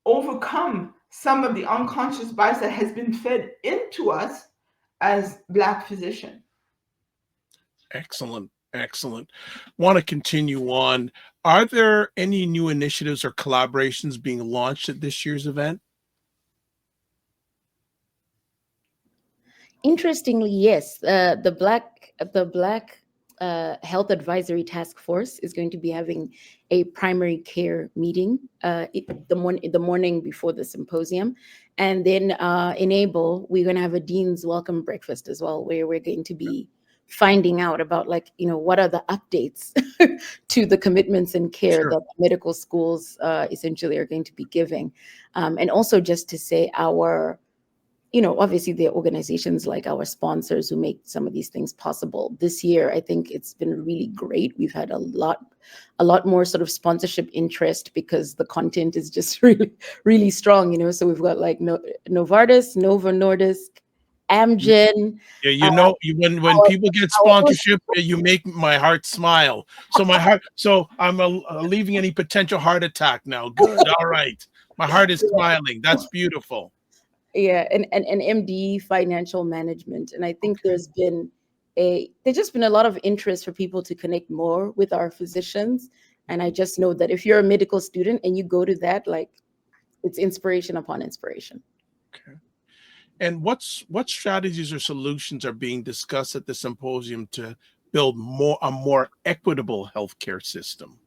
overcome some of the unconscious bias that has been fed into us as Black physicians. Excellent. Want to continue on. Are there any new initiatives or collaborations being launched at this year's event? Interestingly, yes. The Black Health Advisory Task Force is going to be having a primary care meeting the morning before the symposium. And then Enable, we're going to have a Dean's Welcome Breakfast as well, where we're going to be finding out about what are the updates to the commitments and care that medical schools essentially are going to be giving. And also just to say obviously there are organizations like our sponsors who make some of these things possible. This year, I think it's been really great. We've had a lot more sort of sponsorship interest because the content is just really, really strong, So we've got like Novartis, Novo Nordisk, Amgen. Yeah, when people get sponsorship, you make my heart smile. So I'm leaving any potential heart attack now. Good, all right. My heart is smiling. That's beautiful. Yeah, and MD financial management. And I think there's just been a lot of interest for people to connect more with our physicians. And I just know that if you're a medical student and you go to that, it's inspiration upon inspiration. Okay. And what strategies or solutions are being discussed at the symposium to build a more equitable healthcare system?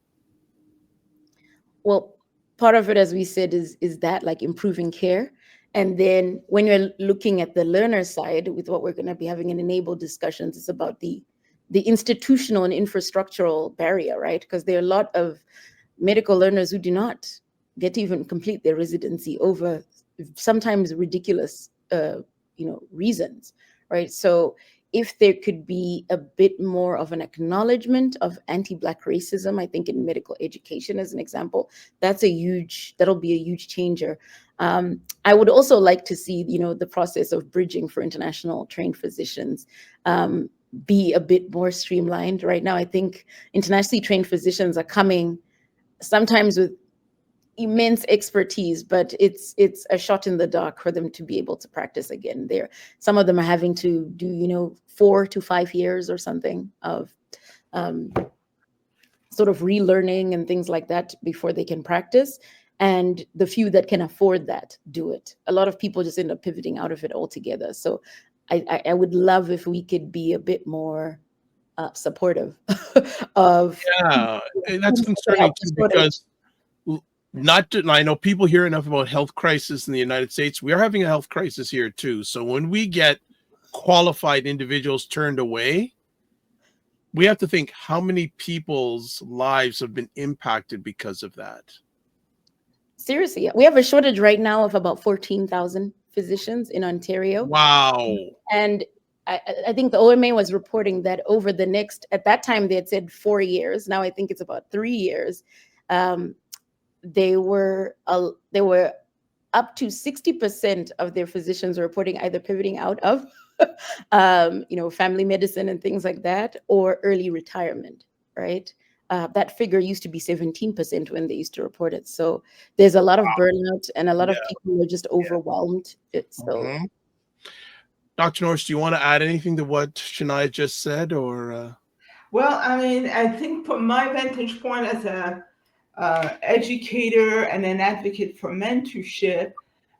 Well, part of it, as we said, is that improving care. And then when you're looking at the learner side, with what we're going to be having in Enable discussions, it's about the institutional and infrastructural barrier, right? Because there are a lot of medical learners who do not get to even complete their residency over sometimes ridiculous, reasons, right? So if there could be a bit more of an acknowledgement of anti-Black racism, I think in medical education, as an example, that'll be a huge changer. I would also like to see, the process of bridging for international trained physicians be a bit more streamlined. Right now, I think internationally trained physicians are coming sometimes with immense expertise, but it's a shot in the dark for them to be able to practice again. Some of them are having to do 4 to 5 years or something of sort of relearning and things like that before they can practice. And the few that can afford that do it. A lot of people just end up pivoting out of it altogether. So I would love if we could be a bit more supportive of. Yeah, that's concerning too, because I know people hear enough about health crisis in the United States. We are having a health crisis here too. So when we get qualified individuals turned away, we have to think how many people's lives have been impacted because of that. Seriously, we have a shortage right now of about 14,000 physicians in Ontario. Wow. And I think the OMA was reporting that over the next, at that time they had said 4 years. Now I think it's about 3 years. They were up to 60% of their physicians are reporting either pivoting out of, family medicine and things like that, or early retirement, right? That figure used to be 17% when they used to report it. So there's a lot of burnout and a lot of people are just overwhelmed. Dr. Norris, do you want to add anything to what Chenai just said, or? Well, I mean, I think from my vantage point as a educator and an advocate for mentorship,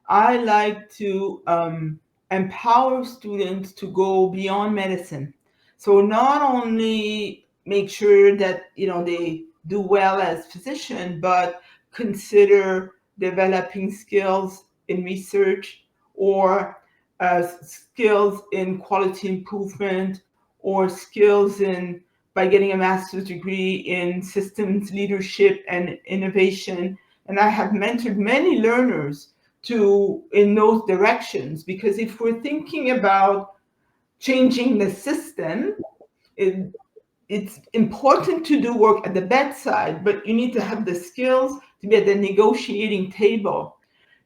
I like to empower students to go beyond medicine. So not only make sure that they do well as physician, but consider developing skills in research or skills in quality improvement or skills in by getting a master's degree in systems leadership and innovation. And I have mentored many learners in those directions, because if we're thinking about changing the system, it's important to do work at the bedside, but you need to have the skills to be at the negotiating table.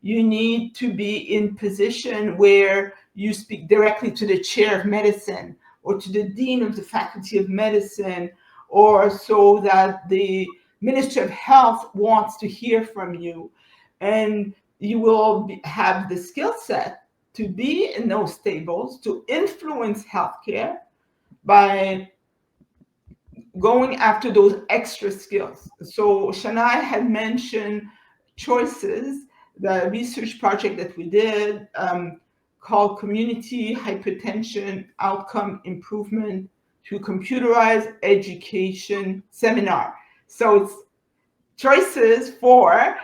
You need to be in position where you speak directly to the chair of medicine or to the dean of the faculty of medicine, or so that the Ministry of Health wants to hear from you. And you will have the skill set to be in those tables, to influence healthcare by going after those extra skills. So Chenai had mentioned Choices, the research project that we did called Community Hypertension Outcome Improvement through Computerized Education Seminar. So it's choices for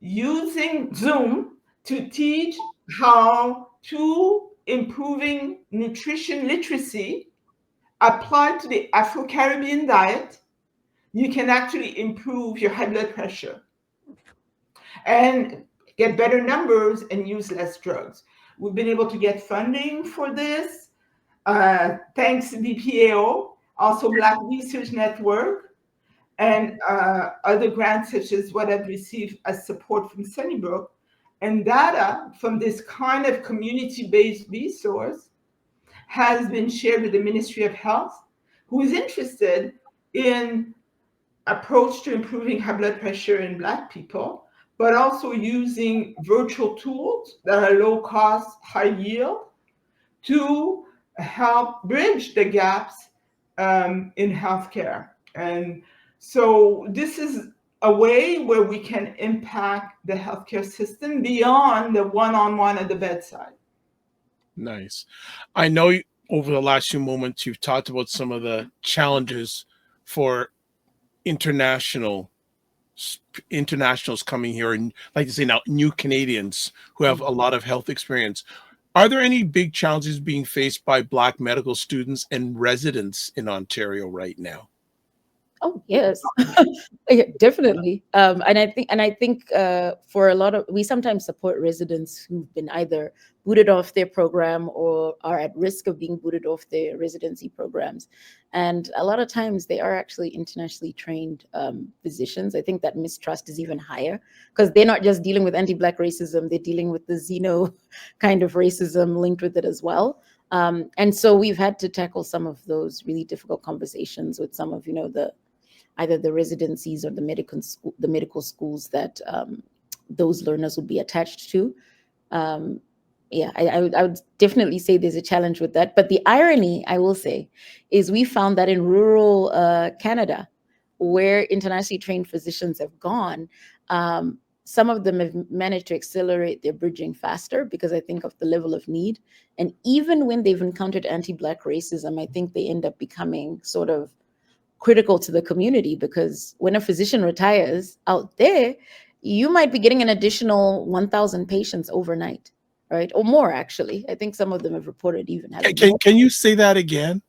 using Zoom to teach how to improving nutrition literacy applied to the Afro-Caribbean diet. You can actually improve your high blood pressure and get better numbers and use less drugs. We've been able to get funding for this, thanks to BPAO, also Black Research Network, and other grants such as what I've received as support from Sunnybrook. And data from this kind of community-based resource has been shared with the Ministry of Health, who is interested in approach to improving high blood pressure in Black people, but also using virtual tools that are low cost, high yield to help bridge the gaps in healthcare. And so this is a way where we can impact the healthcare system beyond the one-on-one at the bedside. Nice. I know over the last few moments, you've talked about some of the challenges for internationals coming here, and like to say now, new Canadians who have a lot of health experience. Are there any big challenges being faced by Black medical students and residents in Ontario right now? Oh yes, yeah, definitely. And I think for a lot of, we sometimes support residents who've been either booted off their program or are at risk of being booted off their residency programs, and a lot of times they are actually internationally trained physicians. I think that mistrust is even higher because they're not just dealing with anti-Black racism; they're dealing with the xeno kind of racism linked with it as well. And so we've had to tackle some of those really difficult conversations with some of the either the residencies or the medical schools that those learners would be attached to. Um, yeah, I would definitely say there's a challenge with that. But the irony, I will say, is we found that in rural Canada, where internationally trained physicians have gone, some of them have managed to accelerate their bridging faster because I think of the level of need. And even when they've encountered anti-Black racism, I think they end up becoming sort of critical to the community, because when a physician retires out there, you might be getting an additional 1,000 patients overnight, right? Or more, actually. I think some of them have reported even having more. Can you say that again?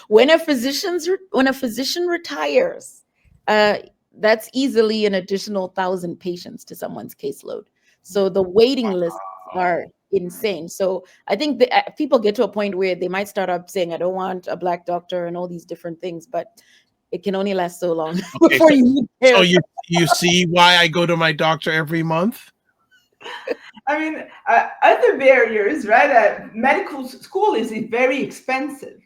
When a physician retires, that's easily an additional 1,000 patients to someone's caseload. So the waiting lists are insane. So I think people get to a point where they might start up saying, I don't want a Black doctor and all these different things, but it can only last so long before you need care. So you see why I go to my doctor every month? I mean, other barriers, right? Medical school is very expensive.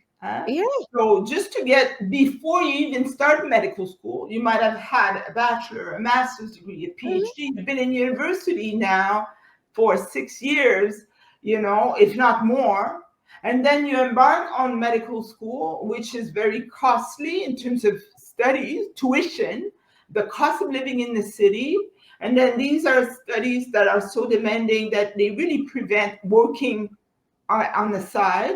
Yeah. So just to get, before you even start medical school, you might have had a bachelor, a master's degree, a PhD. You've been in university now for 6 years, if not more. And then you embark on medical school, which is very costly in terms of studies, tuition, the cost of living in the city. And then these are studies that are so demanding that they really prevent working on the side.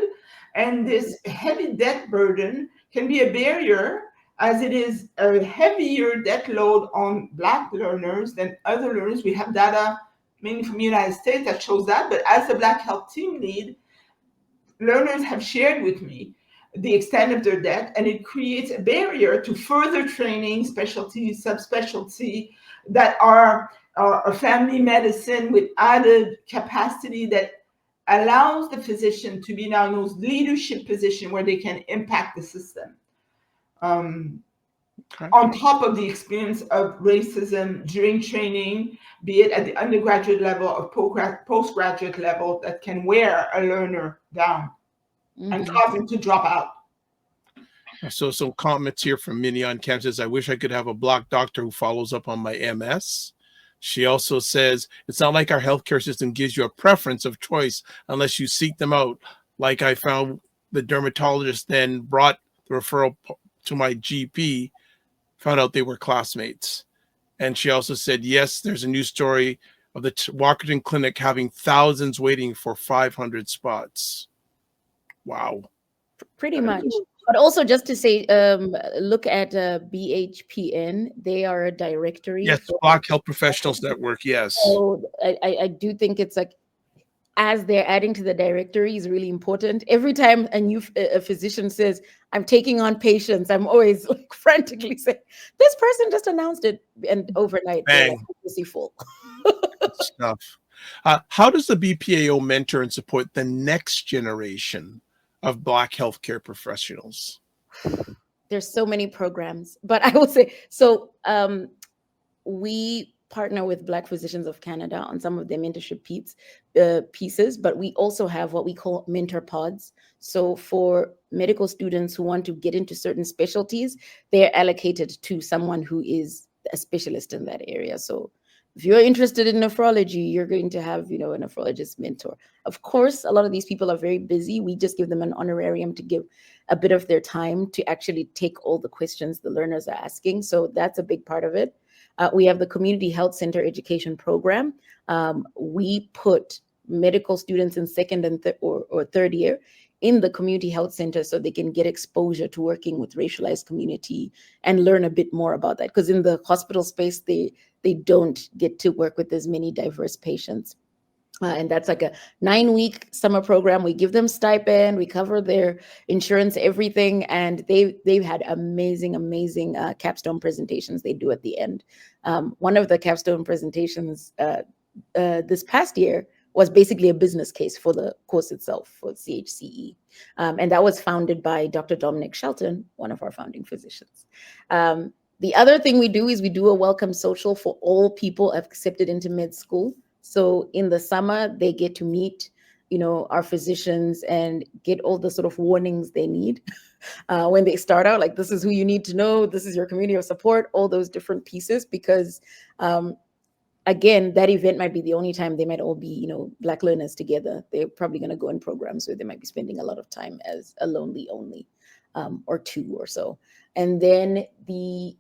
And this heavy debt burden can be a barrier, as it is a heavier debt load on Black learners than other learners. We have data mainly from the United States that shows that. But as a Black health team lead, learners have shared with me the extent of their debt, and it creates a barrier to further training, specialty, subspecialty, that are a family medicine with added capacity that allows the physician to be now in those leadership position where they can impact the system. On top of the experience of racism during training, be it at the undergraduate level or postgraduate level, that can wear a learner down and cause them to drop out. So some comments here from Minnie on campus. I wish I could have a Black doctor who follows up on my MS. She also says, it's not like our healthcare system gives you a preference of choice unless you seek them out. Like I found the dermatologist, then brought the referral to my GP, found out they were classmates. And she also said, yes, there's a new story of the Walkerton Clinic having thousands waiting for 500 spots. Wow. Pretty much. But also just to say, look at BHPN. They are a directory. Yes, Black Health Professionals Network, yes. So I do think it's like, as they're adding to the directory is really important. Every time a physician says, I'm taking on patients, I'm always like frantically saying, this person just announced it, and overnight they're like, busy full. Stuff. How does the BPAO mentor and support the next generation of Black healthcare professionals? There's so many programs, but I will say, so we partner with Black Physicians of Canada on some of their mentorship pieces, but we also have what we call mentor pods. So for medical students who want to get into certain specialties, they're allocated to someone who is a specialist in that area. So if you're interested in nephrology, you're going to have, a nephrologist mentor. Of course, a lot of these people are very busy. We just give them an honorarium to give a bit of their time to actually take all the questions the learners are asking. So that's a big part of it. We have the Community Health Center Education Program. We put medical students in second and or third year in the community health center so they can get exposure to working with racialized community and learn a bit more about that. Because in the hospital space, they don't get to work with as many diverse patients. And that's like a 9-week summer program. We give them stipend, we cover their insurance, everything, and they've had amazing capstone presentations they do at the end. One of the capstone presentations this past year was basically a business case for the course itself, for CHCE, and that was founded by Dr. Dominic Shelton, one of our founding physicians. The other thing we do is we do a welcome social for all people accepted into med school. So in the summer, they get to meet, our physicians and get all the sort of warnings they need when they start out, like, this is who you need to know, this is your community of support, all those different pieces, because again, that event might be the only time they might all be, Black learners together. They're probably going to go in programs where they might be spending a lot of time as a lonely only, or two or so. And then the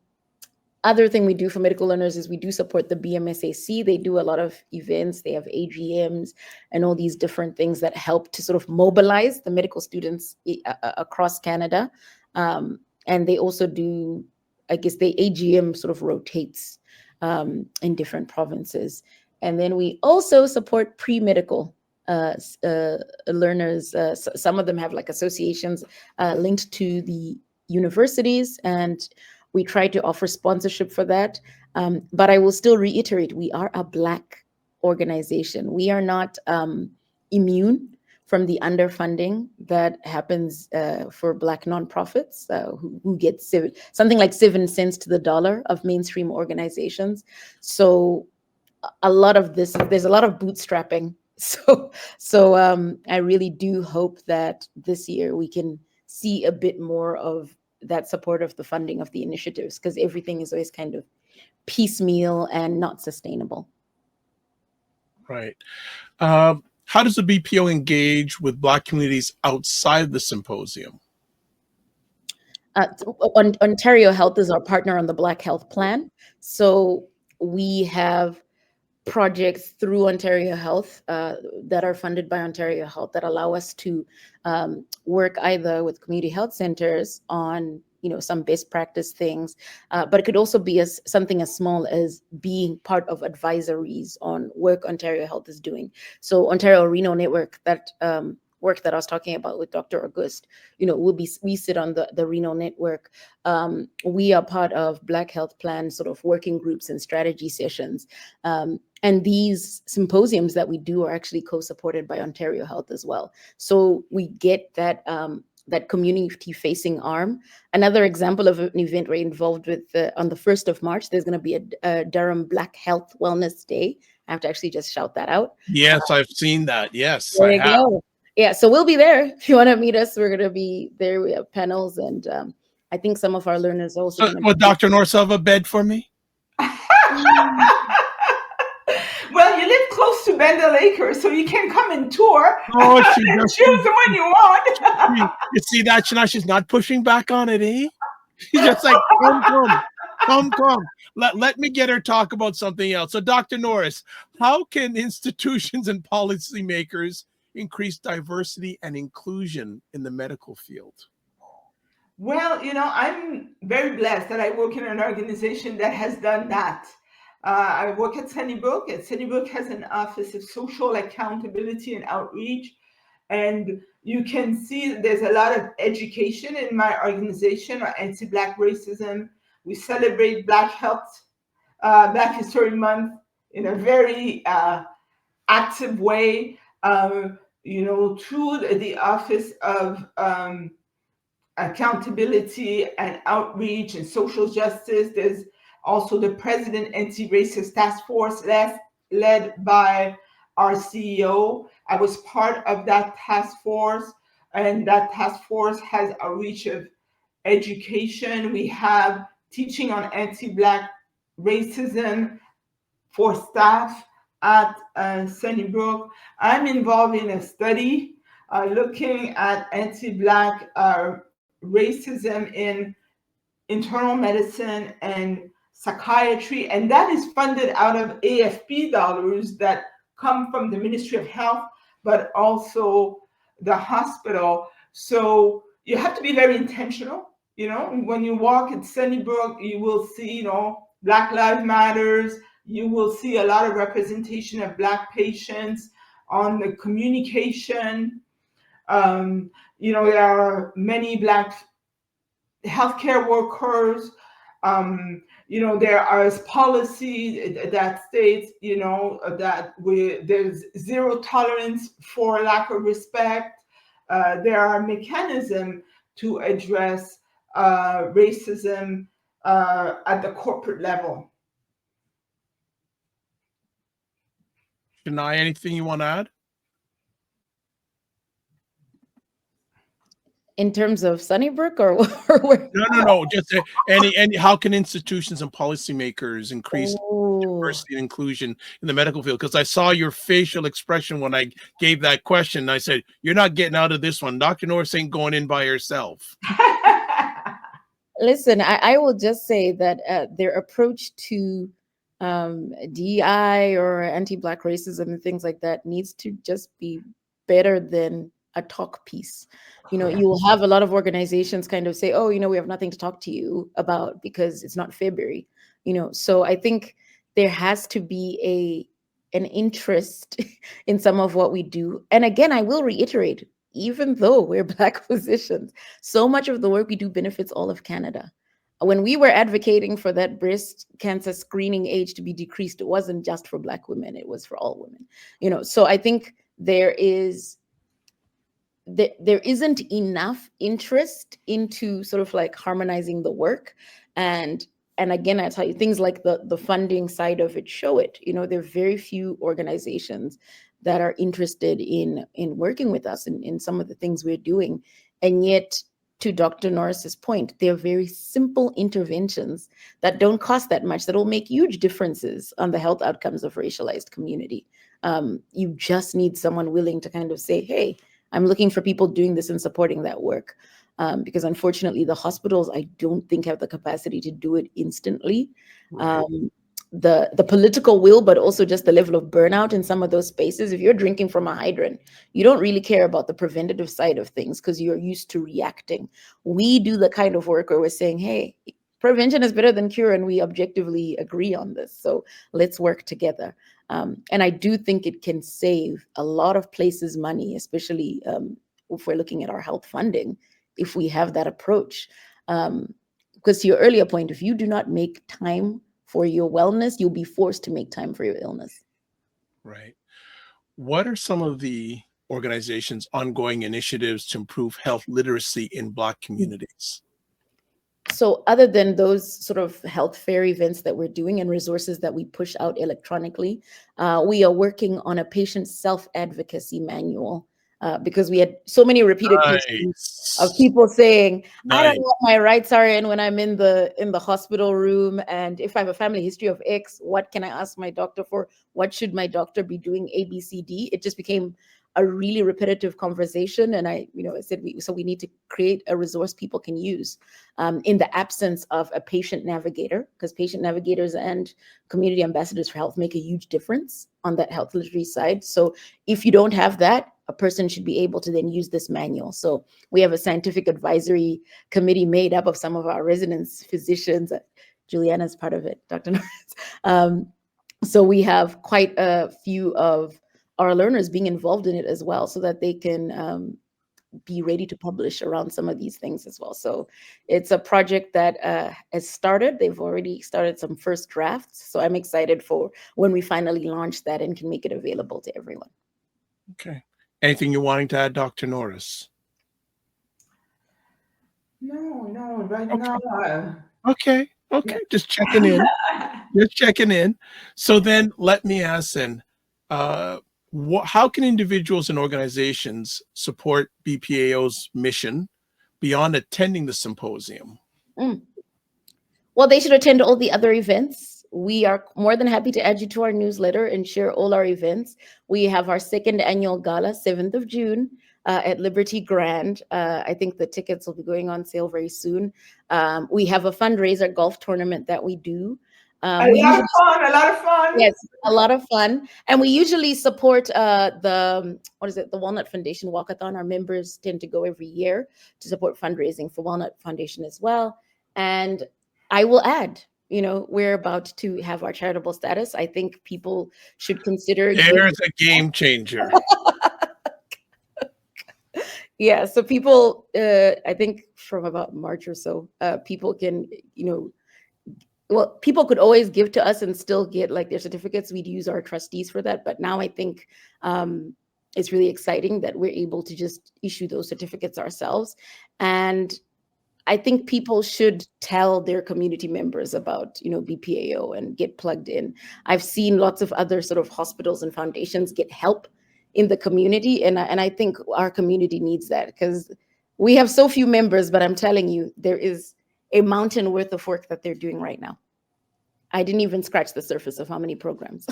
other thing we do for medical learners is we do support the BMSAC. They do a lot of events. They have AGMs and all these different things that help to sort of mobilize the medical students across Canada. And they also do, I guess, the AGM sort of rotates in different provinces. And then we also support pre-medical learners. Some of them have like associations linked to the universities, and we try to offer sponsorship for that. But I will still reiterate, we are a Black organization. We are not immune from the underfunding that happens for Black nonprofits who get something like 7 cents to the dollar of mainstream organizations. So a lot of this, there's a lot of bootstrapping. So I really do hope that this year we can see a bit more of that support of the funding of the initiatives, because everything is always kind of piecemeal and not sustainable. Right. How does the BPO engage with Black communities outside the symposium? Ontario Health is our partner on the Black Health Plan. So we have projects through Ontario Health that are funded by Ontario Health that allow us to work either with community health centers on some best practice things, but it could also be something as small as being part of advisories on work Ontario Health is doing. So Ontario Renal Network, that work that I was talking about with Dr. Auguste, we sit on the renal network. We are part of Black Health Plan sort of working groups and strategy sessions. And these symposiums that we do are actually co-supported by Ontario Health as well. So we get that that community-facing arm. Another example of an event we're involved with on the 1st of March, there's going to be a Durham Black Health Wellness Day. I have to actually just shout that out. Yes, I've seen that. Yes, there you go. Yeah, so we'll be there. If you want to meet us, we're going to be there. We have panels, and I think some of our learners also. Would Dr. Norris have a bed for me? Well, you live close to Bendel Acres, so you can come and tour. Oh, and choose the one you want. You see that, Chenai? She's not pushing back on it, eh? She's just like, come. Let me get her talk about something else. So, Dr. Norris, how can institutions and policymakers increase diversity and inclusion in the medical field? Well, I'm very blessed that I work in an organization that has done that. I work at Sunnybrook. Sunnybrook has an office of social accountability and outreach. And you can see there's a lot of education in my organization on anti-Black racism. We celebrate Black History Month in a very active way, through the Office of Accountability and Outreach and Social Justice. There's also the President Anti-Racist Task Force led by our CEO. I was part of that task force, and that task force has a reach of education. We have teaching on anti-Black racism for staff at Sunnybrook. I'm involved in a study looking at anti-Black racism in internal medicine and psychiatry, and that is funded out of AFP dollars that come from the Ministry of Health, but also the hospital. So you have to be very intentional. When you walk at Sunnybrook, you will see, Black Lives Matters. You will see a lot of representation of Black patients. on the communication. There are many Black healthcare workers. There are policy that states, that there's zero tolerance for lack of respect. There are mechanisms to address racism at the corporate level. Chenai, anything you want to add? In terms of Sunnybrook or where? No. Just any. How can institutions and policymakers increase diversity and inclusion in the medical field? Because I saw your facial expression when I gave that question. I said, "You're not getting out of this one. Dr. Norris ain't going in by herself." Listen, I will just say that their approach to DEI or anti-Black racism and things like that needs to just be better than a talk piece. You will have a lot of organizations kind of say, oh, we have nothing to talk to you about because it's not February. So I think there has to be an interest in some of what we do. And again, I will reiterate, even though we're Black physicians, so much of the work we do benefits all of Canada. When we were advocating for that breast cancer screening age to be decreased, it wasn't just for Black women, it was for all women. So I think there isn't enough interest into sort of like harmonizing the work. And again, I tell you, things like the funding side of it show it. There are very few organizations that are interested in working with us in some of the things we're doing. And yet, to Dr. Norris's point, they're very simple interventions that don't cost that much, that will make huge differences on the health outcomes of racialized community. You just need someone willing to kind of say, hey, I'm looking for people doing this and supporting that work. Because unfortunately, the hospitals, I don't think, have the capacity to do it instantly. Right. The political will, but also just the level of burnout in some of those spaces. If you're drinking from a hydrant, you don't really care about the preventative side of things because you're used to reacting. We do the kind of work where we're saying, hey, prevention is better than cure, and we objectively agree on this. So let's work together. And I do think it can save a lot of places money, especially if we're looking at our health funding, if we have that approach. Because to your earlier point, if you do not make time for your wellness, you'll be forced to make time for your illness. Right. What are some of the organization's ongoing initiatives to improve health literacy in Black communities? So other than those sort of health fair events that we're doing and resources that we push out electronically, we are working on a patient self-advocacy manual because we had so many repeated cases of people saying, I don't know what my rights are when I'm in the hospital room. And if I have a family history of X, what can I ask my doctor for? What should my doctor be doing? A, B, C, D. It just became a really repetitive conversation. And I said, we need to create a resource people can use in the absence of a patient navigator, because patient navigators and community ambassadors for health make a huge difference on that health literacy side. So if you don't have that, a person should be able to then use this manual. So we have a scientific advisory committee made up of some of our residents, physicians. Juliana's part of it, Dr. Norris. So we have quite a few of our learners being involved in it as well, so that they can be ready to publish around some of these things as well. So it's a project that has started. They've already started some first drafts. So I'm excited for when we finally launch that and can make it available to everyone. Okay. Anything you're wanting to add, Dr. Norris? No, right now. Okay. Yeah. Just checking in. So then let me ask then, how can individuals and organizations support BPAO's mission beyond attending the symposium? Well, they should attend all the other events. We are more than happy to add you to our newsletter and share all our events. We have our second annual gala, 7th of June, at Liberty Grand. I think the tickets will be going on sale very soon. We have a fundraiser golf tournament that we do. A lot of fun. Yes, a lot of fun. And we usually support the Walnut Foundation Walkathon. Our members tend to go every year to support fundraising for Walnut Foundation as well. And I will add, we're about to have our charitable status. I think people should consider. There's a game changer. Yeah, so people, I think from about March or so, people can, well, people could always give to us and still get like their certificates. We'd use our trustees for that. But now I think it's really exciting that we're able to just issue those certificates ourselves. And I think people should tell their community members about, BPAO and get plugged in. I've seen lots of other sort of hospitals and foundations get help in the community. And I think our community needs that because we have so few members, but I'm telling you, there is a mountain worth of work that they're doing right now. I didn't even scratch the surface of how many programs.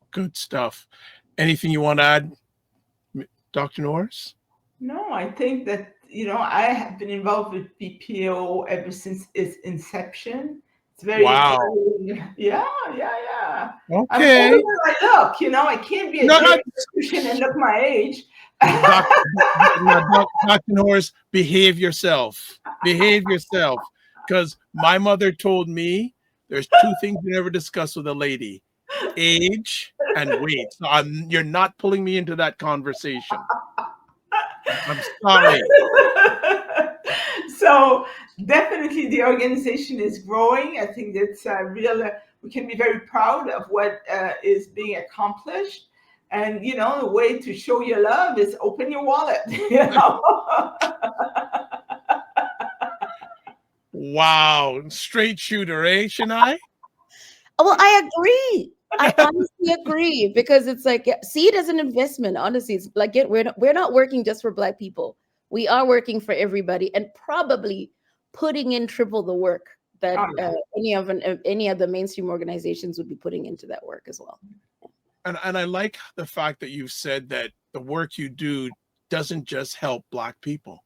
Good stuff. Anything you want to add, Dr. Norris? No, I think that, I have been involved with BPAO ever since its inception. It's very exciting. Yeah. Okay. I'm older than I look, I can't be a geriatrician and look my age. Dr. Norris, behave yourself. Behave yourself. Because my mother told me there's two things you never discuss with a lady: age and weight. So you're not pulling me into that conversation. I'm sorry. So definitely the organization is growing. I think that's we can be very proud of what is being accomplished. And, the way to show your love is open your wallet. Wow. Straight shooter, eh, Chenai? Well, I agree. I honestly agree because it's like, see it as an investment. Honestly, it's like we're not working just for Black people. We are working for everybody and probably putting in triple the work that any of the mainstream organizations would be putting into that work as well. And I like the fact that you've said that the work you do doesn't just help Black people.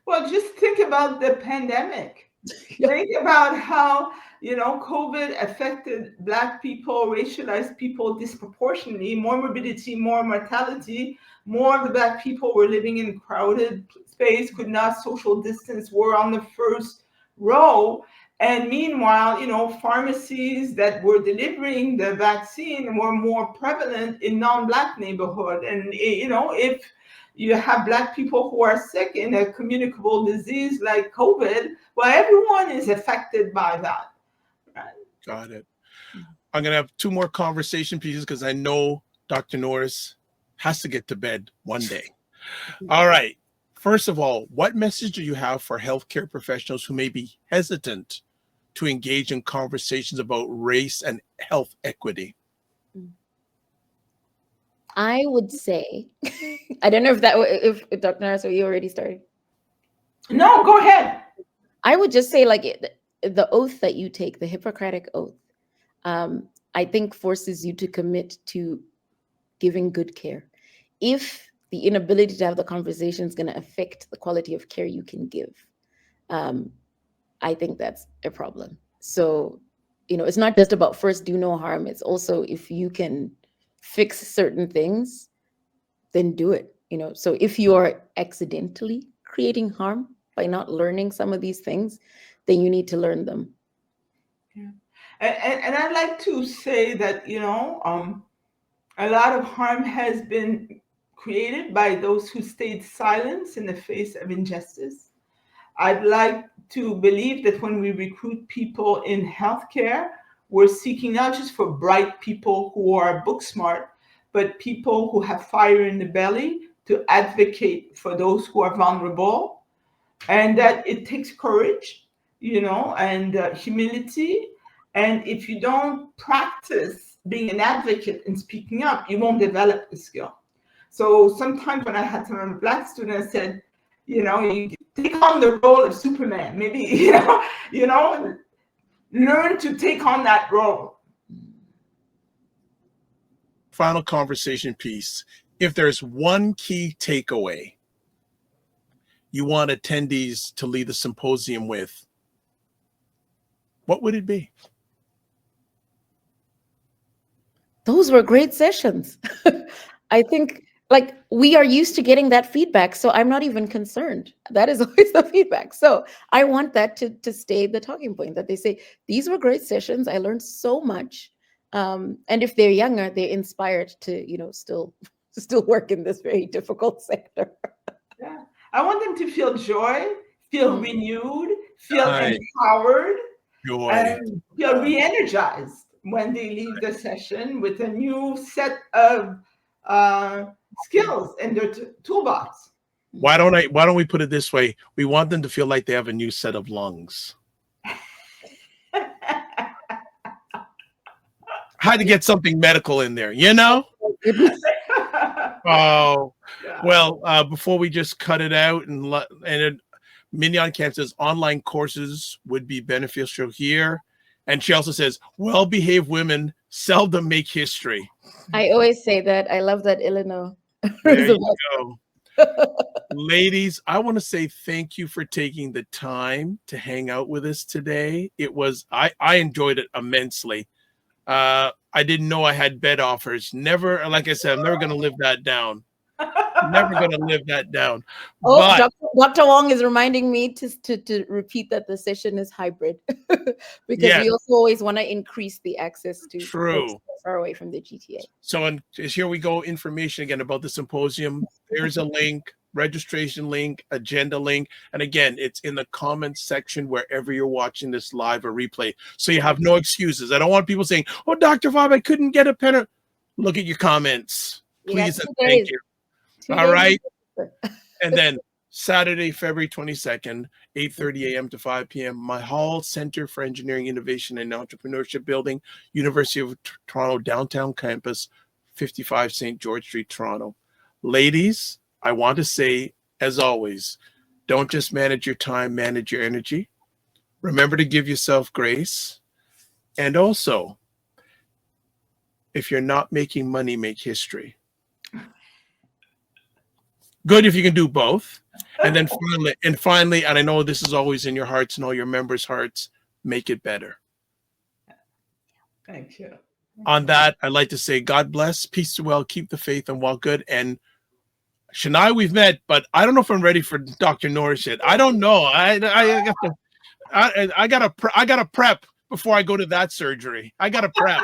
Well, just think about the pandemic. Think about how, COVID affected Black people, racialized people disproportionately, more morbidity, more mortality. More of the Black people were living in crowded space, could not social distance, were on the first row. And meanwhile, pharmacies that were delivering the vaccine were more prevalent in non-Black neighborhood. And, if you have Black people who are sick in a communicable disease like COVID, well, everyone is affected by that. Right? Got it. I'm going to have two more conversation pieces because I know Dr. Norris has to get to bed one day. All right. First of all, what message do you have for healthcare professionals who may be hesitant to engage in conversations about race and health equity? I would say, I don't know if Dr. Norris, are you already started? No, go ahead. I would just say, like, the oath that you take, the Hippocratic oath, I think forces you to commit to giving good care. If the inability to have the conversation is going to affect the quality of care you can give, I think that's a problem. So, it's not just about first do no harm. It's also if you can fix certain things, then do it. So if you are accidentally creating harm by not learning some of these things, then you need to learn them. Yeah. And I'd like to say that, a lot of harm has been created by those who stayed silent in the face of injustice. I'd like to believe that when we recruit people in healthcare, we're seeking not just for bright people who are book smart, but people who have fire in the belly to advocate for those who are vulnerable. And that it takes courage, and humility. And if you don't practice being an advocate and speaking up, you won't develop the skill. So sometimes when I had some Black students, I said, you take on the role of Superman. Maybe, learn to take on that role. Final conversation piece. If there's one key takeaway you want attendees to leave the symposium with, what would it be? Those were great sessions. I think Like, we are used to getting that feedback, so I'm not even concerned. That is always the feedback. So I want that to stay the talking point, that they say, these were great sessions. I learned so much. And if they're younger, they're inspired to, still work in this very difficult sector. Yeah. I want them to feel joy, feel renewed, feel empowered, Joy. and feel re-energized when they leave the session with a new set of skills in their toolbox. Why don't we put it this way? We want them to feel like they have a new set of lungs. Had to get something medical in there, Oh, well, before we just cut it out Mignon Camp says online courses would be beneficial here. And she also says, well-behaved women seldom make history. I always say that. I love that, Eleanor. There you go. Ladies, I want to say thank you for taking the time to hang out with us today. I enjoyed it immensely. I didn't know I had bed offers. Never, like I said, I'm never going to live that down. Never going to live that down. Oh, but, Dr. Wong is reminding me to repeat that the session is hybrid because we also always want to increase the access to folks far away from the GTA. So here we go. Information again about the symposium. There's a link, registration link, agenda link. And again, it's in the comments section wherever you're watching this live or replay. So you have no excuses. I don't want people saying, oh, Dr. Vibe, I couldn't get a pen. Look at your comments. Please and thank you. All right. And then Saturday, February 22nd, 8:30 a.m. to 5 p.m. My Hall Center for Engineering, Innovation, and Entrepreneurship Building, University of Toronto, downtown campus, 55 St. George Street, Toronto. Ladies, I want to say, as always, don't just manage your time, manage your energy. Remember to give yourself grace. And also, if you're not making money, make history. Good if you can do both. And then finally, and I know this is always in your hearts and all your members' hearts, make it better. Thank you. On that, I'd like to say God bless, peace to well, keep the faith, and walk good. And Chenai, we've met, but I don't know if I'm ready for Dr. Norris yet. I don't know. I gotta prep before I go to that surgery. I gotta prep.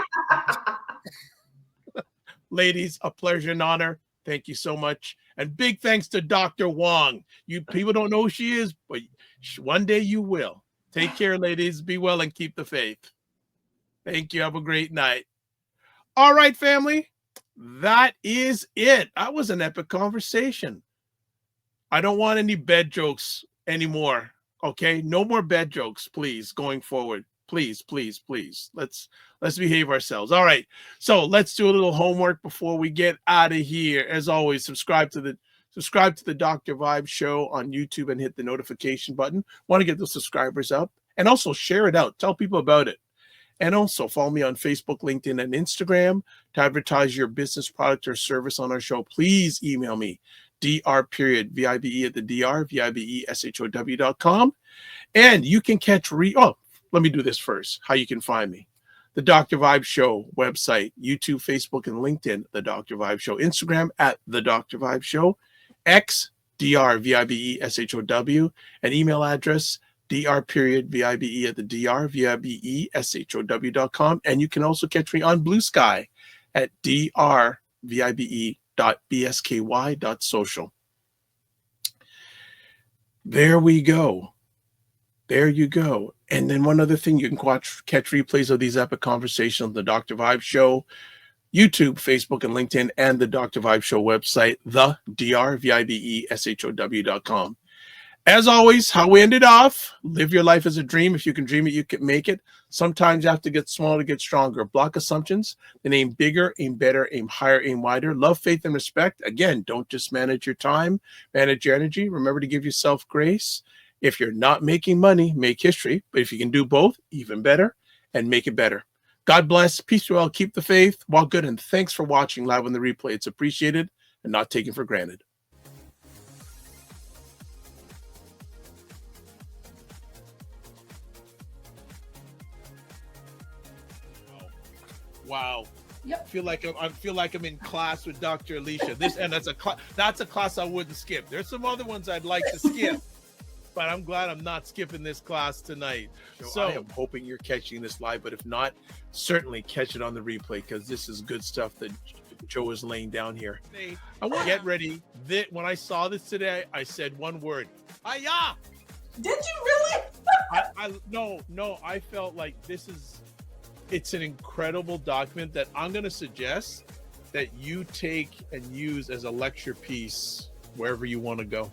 Ladies, a pleasure and honor. Thank you so much. And big thanks to Dr. Wong. You people don't know who she is, but one day you will. Take care, ladies. Be well and keep the faith. Thank you. Have a great night. All right, family. That is it. That was an epic conversation. I don't want any bed jokes anymore. Okay? No more bed jokes, please, going forward. Please, please, please. Let's behave ourselves. All right. So let's do a little homework before we get out of here. As always, subscribe to the Dr. Vibe Show on YouTube and hit the notification button. Want to get those subscribers up, and also share it out. Tell people about it. And also follow me on Facebook, LinkedIn, and Instagram to advertise your business, product, or service on our show. Please email me, dr.vibe@thedr.vibe.show.com. And you can catch let me do this first, how you can find me. The Dr. Vibe Show website, YouTube, Facebook, and LinkedIn, The Dr. Vibe Show. Instagram The Dr. Vibe Show. X, dr.vibe.show. And email address, dr.vibe@thedr.vibe.show.com. And you can also catch me on Blue Sky at drvibe.bsky.social. There we go. There you go. And then one other thing, you can catch replays of these epic conversations on the Dr. Vibe Show, YouTube, Facebook, and LinkedIn, and the Dr. Vibe Show website, the drvibeshow.com. As always, how we ended off, live your life as a dream. If you can dream it, you can make it. Sometimes you have to get smaller to get stronger. Block assumptions, then aim bigger, aim better, aim higher, aim wider. Love, faith, and respect. Again, don't just manage your time, manage your energy. Remember to give yourself grace. If you're not making money, make history. But if you can do both, even better, and make it better. God bless. Peace to all. Keep the faith. Walk good. And thanks for watching live on the replay. It's appreciated and not taken for granted. Wow. Yep. I feel like I'm in class with Dr. Alicia. That's a class I wouldn't skip. There's some other ones I'd like to skip, but I'm glad I'm not skipping this class tonight. So I am hoping you're catching this live, but if not, certainly catch it on the replay because this is good stuff that Joe is laying down here. I want to get ready. When I saw this today, I said one word. Hiya! Did you really? No, I felt like it's an incredible document that I'm going to suggest that you take and use as a lecture piece wherever you want to go.